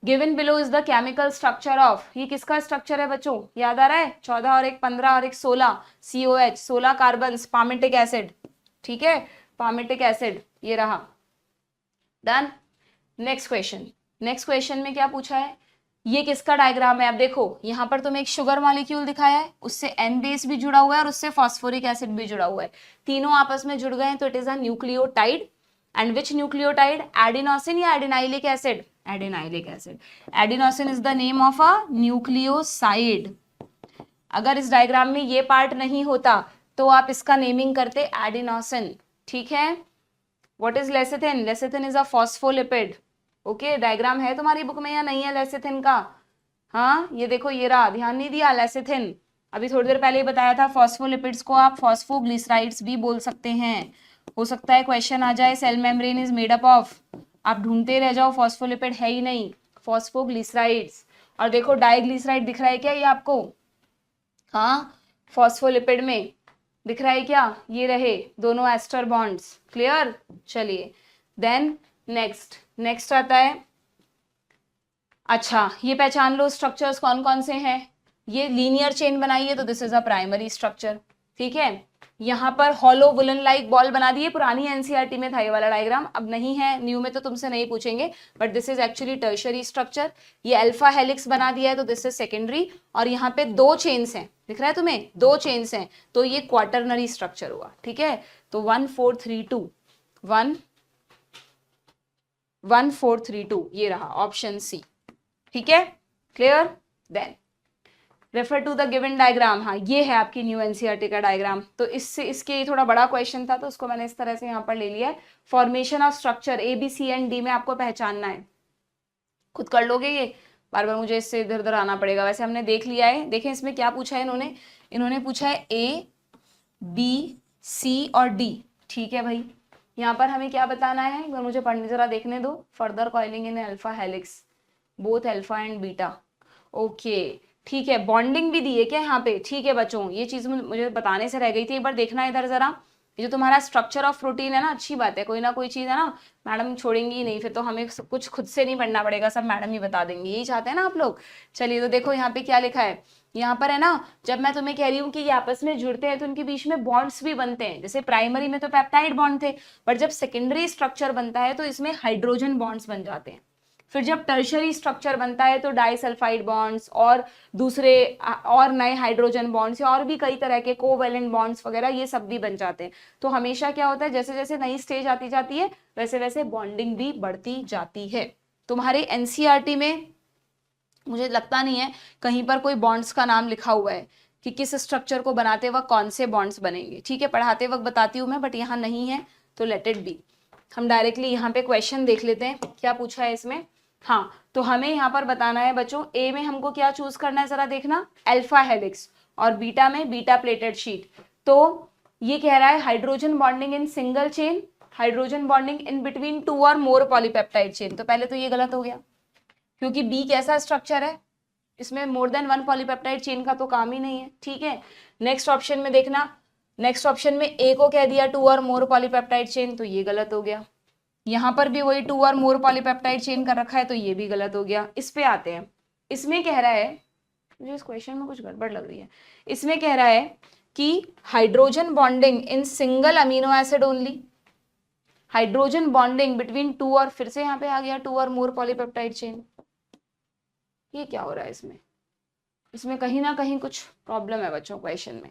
Given below is the chemical structure of, ये किसका स्ट्रक्चर है बच्चों? याद आ रहा है? 14 और 1 15 और 1 16, COH 16 कार्बन, पामेटिक एसिड। ठीक है, पामेटिक एसिड, ये रहा। डन। नेक्स्ट क्वेश्चन में क्या पूछा है? ये किसका डायग्राम है? अब देखो यहाँ पर तुम्हें एक शुगर मॉलिक्यूल दिखाया है, उससे एन बेस भी जुड़ा हुआ है और उससे फॉस्फोरिक एसिड भी जुड़ा हुआ है, तीनों आपस में जुड़ गए हैं, तो it is a nucleotide. And which nucleotide? Adenosine या adenylic acid? Adenylic acid. Adenosine is the name of a nucleoside. अगर इस डायग्राम में ये पार्ट नहीं होता तो आप इसका नेमिंग करते एडिनोसिन। ठीक है, what is lecithin? Lecithin is a phospholipid. Okay, diagram है तुम्हारी बुक में या नहीं है लेसिथिन का? हाँ, ये देखो, ये रहा, ध्यान नहीं दिया? लेसिथिन अभी थोड़ी देर पहले ही बताया था। फॉस्फोलिपिड्स को आप फॉस्फोग्लिसराइड्स भी बोल सकते हैं। हो सकता है क्वेश्चन आ जाए, cell membrane is made up of, आप ढूंढते रह जाओ, फॉस्फोलिपिड है ही नहीं, फॉस्फोग्लिसराइड्स। और देखो डाइग्लिसराइड दिख रहा है क्या ये आपको? हाँ, फॉस्फोलिपिड में दिख रहा है क्या? ये रहे दोनों एस्टर बॉन्ड्स। क्लियर? चलिए, देन नेक्स्ट आता है। अच्छा, ये पहचान लो स्ट्रक्चर्स कौन कौन से हैं। ये लीनियर चेन बनाइए तो this is a primary structure. ठीक है, यहाँ पर हॉलो वुलन लाइक बॉल बना दिए, पुरानी एनसीईआरटी में था ये वाला डायग्राम, अब नहीं है, न्यू में तो तुमसे नहीं पूछेंगे, but this is actually tertiary structure. ये अल्फा हेलिक्स बना दिया है तो दिस इज सेकेंडरी, और यहाँ पे 2 चेन्स हैं, दिख रहा है तुम्हें, 2 चेन्स हैं, तो ये क्वाटरनरी स्ट्रक्चर हुआ, ठीक है। तो 1 4 3 2 1 1 4 3 2 ये रहा ऑप्शन सी, ठीक है, clear. Then refer to the given diagram, हाँ ये है आपकी न्यू एनसीईआरटी का डायग्राम। तो इससे इसके थोड़ा बड़ा क्वेश्चन था तो उसको मैंने इस तरह से यहाँ पर ले लिया है। Formation of structure A B C and D में आपको पहचानना है, खुद कर लोगे ये, बार बार मुझे इससे इधर उधर आना पड़ेगा। वैसे हमने देख लिया है, देखें इसमें क्या पूछा है इन्होंने पूछा है ए बी सी और डी, ठीक है भाई। यहाँ पर हमें क्या बताना है, अगर मुझे पढ़ने जरा देखने दो। Further coiling in alpha helix both alpha and beta, okay ठीक है। बॉन्डिंग भी दी है क्या यहाँ पे, ठीक है बच्चों, ये चीज मुझे बताने से रह गई थी, एक बार देखना इधर जरा। ये जो तुम्हारा स्ट्रक्चर ऑफ प्रोटीन है ना, अच्छी बात है, कोई ना कोई चीज है ना मैडम छोड़ेंगी ही नहीं, फिर तो हमें सब कुछ खुद से नहीं पढ़ना पड़ेगा, सब मैडम ही बता देंगी, यही चाहते हैं ना आप लोग। चलिए तो देखो यहाँ पे क्या लिखा है, यहाँ पर है ना, जब मैं तुम्हें कह रही हूँ कि ये आपस में जुड़ते हैं तो उनके बीच में बॉन्ड्स भी बनते हैं। जैसे प्राइमरी में तो पेप्टाइड बॉन्ड थे, बट जब सेकेंडरी स्ट्रक्चर बनता है तो इसमें हाइड्रोजन बॉन्ड्स बन जाते हैं। फिर जब टर्शरी स्ट्रक्चर बनता है तो डाइसल्फाइड बॉन्ड्स और दूसरे और नए हाइड्रोजन बॉन्ड्स और भी कई तरह के कोवेलेंट बॉन्ड्स वगैरह ये सब भी बन जाते हैं। तो हमेशा क्या होता है, जैसे जैसे नई स्टेज आती जाती है वैसे वैसे बॉन्डिंग भी बढ़ती जाती है। तुम्हारे एनसीईआरटी में मुझे लगता नहीं है कहीं पर कोई बॉन्ड्स का नाम लिखा हुआ है कि किस स्ट्रक्चर को बनाते वक्त कौन से बॉन्ड्स बनेंगे, ठीक है, पढ़ाते वक्त बताती हूँ मैं, बट यहाँ नहीं है तो लेट इट बी। हम डायरेक्टली यहाँ पे क्वेश्चन देख लेते हैं क्या पूछा है इसमें। हाँ, तो हमें यहाँ पर बताना है बच्चों, ए में हमको क्या चूज करना है जरा देखना, अल्फा हेलिक्स, और बीटा में बीटा प्लेटेड शीट। तो ये कह रहा है hydrogen bonding in single chain, hydrogen bonding in between 2 और मोर पॉलीपेप्टाइड चेन। तो पहले तो ये गलत हो गया, क्योंकि बी कैसा स्ट्रक्चर है, इसमें मोर देन 1 पॉलीपेप्टाइड चेन का तो काम ही नहीं है, ठीक है। नेक्स्ट ऑप्शन में देखना, नेक्स्ट ऑप्शन में ए को कह दिया 2 और मोर पॉलीपेप्टाइड चेन, तो ये गलत हो गया। यहाँ पर भी वही 2 और मोर पॉलीपेप्टाइड चेन कर रखा है, तो ये भी गलत हो गया। इस पे आते हैं, इसमें कह रहा है, मुझे इस क्वेश्चन में कुछ गड़बड़ लग रही है, इसमें कह रहा है कि hydrogen bonding in single amino acid only, hydrogen bonding between 2 और फिर से यहाँ पे आ गया 2 और मोर पॉलीपेप्टाइड चेन। ये क्या हो रहा है इसमें, इसमें कहीं ना कहीं कुछ प्रॉब्लम है बच्चों क्वेश्चन में।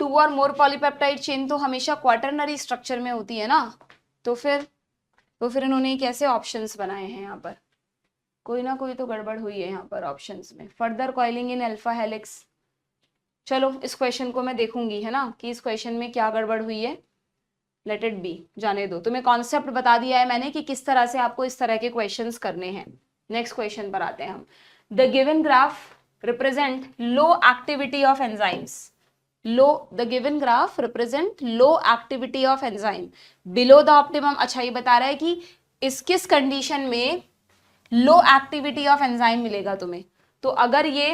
2 और मोर पॉलीपेप्टाइड चेन तो हमेशा क्वाटरनरी स्ट्रक्चर में होती है ना, तो फिर इन्होंने कैसे ऑप्शंस बनाए हैं यहाँ पर, कोई ना कोई तो गड़बड़ हुई है यहाँ पर ऑप्शंस में। फर्दर कॉइलिंग इन अल्फा हेलिक्स, चलो इस क्वेश्चन को मैं देखूंगी है ना कि इस क्वेश्चन में क्या गड़बड़ हुई है, लेट इट बी, जाने दो। तुम्हें कॉन्सेप्ट बता दिया है मैंने कि किस तरह से आपको इस तरह के क्वेश्चंस करने हैं। नेक्स्ट क्वेश्चन पर आते हैं हम। The given graph represent low activity of enzymes, the given graph represent low activity of enzyme below the optimum। अच्छा ये बता रहा है कि इस किस कंडीशन में लो एक्टिविटी ऑफ एंजाइम मिलेगा तुम्हें। तो अगर ये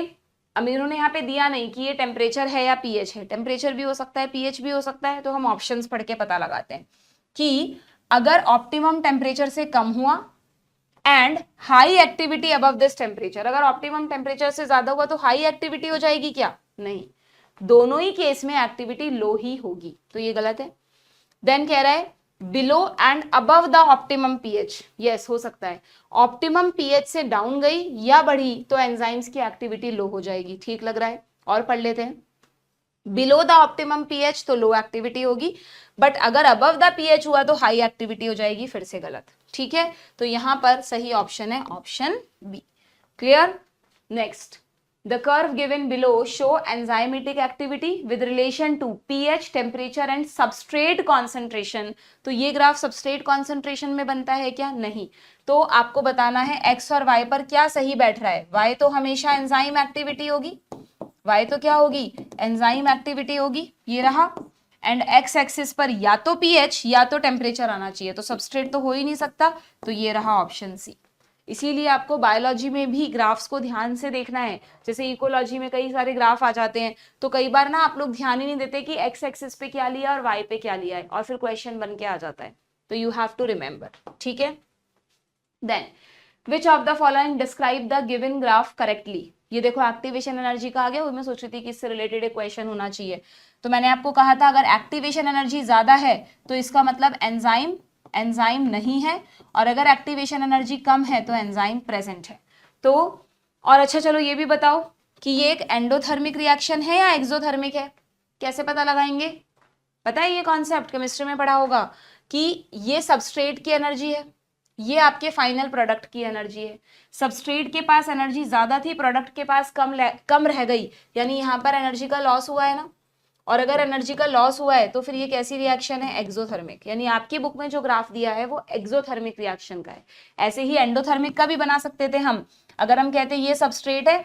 अमीरों ने यहाँ पे दिया नहीं कि ये टेम्परेचर है या पीएच है, टेम्परेचर भी हो सकता है पीएच भी हो सकता है, तो हम ऑप्शंस पढ़ के पता लगाते हैं कि अगर ऑप्टिमम टेम्परेचर से कम हुआ and high activity above this temperature, अगर ऑप्टिमम टेम्परेचर से ज्यादा हुआ तो हाई एक्टिविटी हो जाएगी क्या, नहीं, दोनों ही केस में एक्टिविटी लो ही होगी, तो ये गलत है। देन कह रहा है below and above the optimum pH, yes हो सकता है ऑप्टिमम पीएच से डाउन गई या बढ़ी तो एंजाइम्स की एक्टिविटी लो हो जाएगी, ठीक लग रहा है। और पढ़ लेते हैं, बिलो द ऑप्टिमम पीएच तो लो एक्टिविटी होगी, बट अगर अबव द पीएच हुआ तो हाई एक्टिविटी हो जाएगी, फिर से गलत, ठीक है। तो यहां पर सही ऑप्शन है option B, clear. Next, the curve given below show enzymatic activity with relation to pH, temperature and substrate concentration। तो ये ग्राफ सबस्ट्रेट कॉन्सेंट्रेशन में बनता है क्या, नहीं। तो आपको बताना है x और y पर क्या सही बैठ रहा है। y तो हमेशा एंजाइम एक्टिविटी होगी, y तो क्या होगी, एंजाइम एक्टिविटी होगी, ये रहा। एंड x एक्सिस पर या तो pH या तो टेम्परेचर आना चाहिए, तो सबस्ट्रेट तो हो ही नहीं सकता, तो ये रहा ऑप्शन सी। इसीलिए आपको बायोलॉजी में भी ग्राफ्स को ध्यान से देखना है। जैसे इकोलॉजी में कई सारे ग्राफ आ जाते हैं, तो कई बार ना आप लोग ध्यान ही नहीं देते कि एक्स एक्सिस पे क्या लिया और वाई पे क्या लिया है, और फिर क्वेश्चन बन के आ जाता है, तो यू हैव टू रिमेंबर, ठीक है। Then which of the following describe the given graph correctly. ये देखो एक्टिवेशन एनर्जी का आ गया, मैं सोच रही थी कि इससे रिलेटेड एक क्वेश्चन होना चाहिए। तो मैंने आपको कहा था अगर एक्टिवेशन एनर्जी ज्यादा है तो इसका मतलब एंजाइम नहीं है, और अगर एक्टिवेशन एनर्जी कम है तो एंजाइम प्रेजेंट है। तो और अच्छा चलो ये भी बताओ कि ये एक एंडोथर्मिक रिएक्शन है या एक्सोथर्मिक है, कैसे पता लगाएंगे? पता है ये कॉन्सेप्ट केमिस्ट्री में पढ़ा होगा कि ये सबस्ट्रेट की एनर्जी है, ये आपके फाइनल प्रोडक्ट की एनर्जी है। सबस्ट्रेट के पास एनर्जी ज्यादा थी, प्रोडक्ट के पास कम रह गई, यानी यहाँ पर एनर्जी का लॉस हुआ है ना। और अगर एनर्जी का लॉस हुआ है तो फिर ये कैसी रिएक्शन है? एक्सोथर्मिक। यानी आपकी बुक में जो ग्राफ दिया है वो एक्सोथर्मिक रिएक्शन का है। ऐसे ही एंडोथर्मिक का भी बना सकते थे हम। अगर हम कहते ये सबस्ट्रेट है,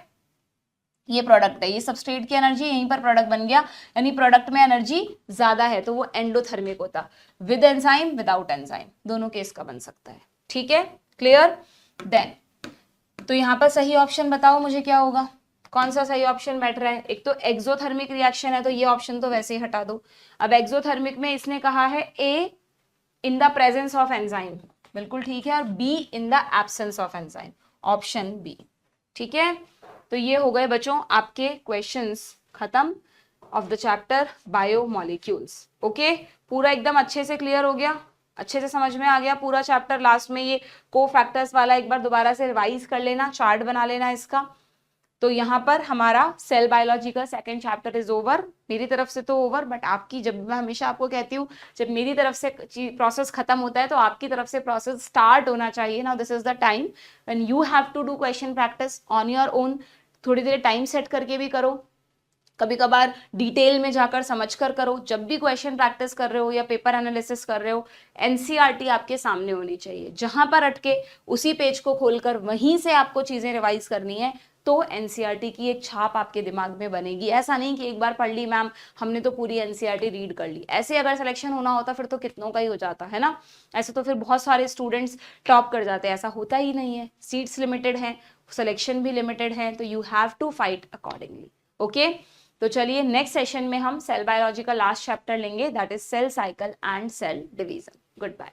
ये प्रोडक्ट है, ये सबस्ट्रेट की एनर्जी यहीं पर प्रोडक्ट बन गया, यानी प्रोडक्ट में एनर्जी ज्यादा है, तो वो एंडोथर्मिक होता। विद एंजाइम विदाउट एंजाइम दोनों केस का बन सकता है। ठीक है, क्लियर? देन तो यहाँ पर सही ऑप्शन बताओ मुझे क्या होगा, कौन सा सही ऑप्शन बैठ रहा है? एक तो एक्सोथर्मिक रिएक्शन है तो ये ऑप्शन तो वैसे ही हटा दो। अब एक्सोथर्मिक में इसने कहा है A in the presence of enzyme, बिल्कुल ठीक है, और B in the absence of enzyme, option B. ठीक है, तो ये हो गए बच्चों आपके क्वेश्चंस खत्म of the chapter biomolecules. Okay, पूरा एकदम अच्छे से क्लियर हो गया, अच्छे से समझ में आ गया पूरा चैप्टर। लास्ट में ये को फैक्टर्स वाला एक बार दोबारा से रिवाइज कर लेना, चार्ट बना लेना इसका। तो यहाँ पर हमारा सेल बायोलॉजी का सेकंड चैप्टर इज ओवर, मेरी तरफ से तो ओवर, बट आपकी, जब मैं हमेशा आपको कहती हूँ जब मेरी तरफ से प्रोसेस खत्म होता है तो आपकी तरफ से प्रोसेस स्टार्ट होना चाहिए ना। This is the time when you have to do question practice on your own. थोड़ी देर टाइम सेट करके भी करो, कभी कभार डिटेल में जाकर समझकर करो। जब भी क्वेश्चन प्रैक्टिस कर रहे हो या पेपर एनालिसिस कर रहे हो, एनसीईआरटी आपके सामने होनी चाहिए। जहां पर अटके उसी पेज को खोलकर वहीं से आपको चीजें रिवाइज करनी है, तो एनसीईआरटी की एक छाप आपके दिमाग में बनेगी। ऐसा नहीं कि एक बार पढ़ ली मैम हमने तो पूरी एनसीईआरटी रीड कर ली, ऐसे अगर सिलेक्शन होना होता फिर तो कितनों का ही हो जाता है ना। ऐसे तो फिर बहुत सारे स्टूडेंट्स टॉप कर जाते हैं, ऐसा होता ही नहीं है। सीट्स लिमिटेड हैं, सिलेक्शन भी लिमिटेड है, तो you have to fight accordingly. Okay, तो चलिए नेक्स्ट सेशन में हम सेल बायोलॉजी का लास्ट चैप्टर लेंगे, that is cell cycle and cell division. Good bye.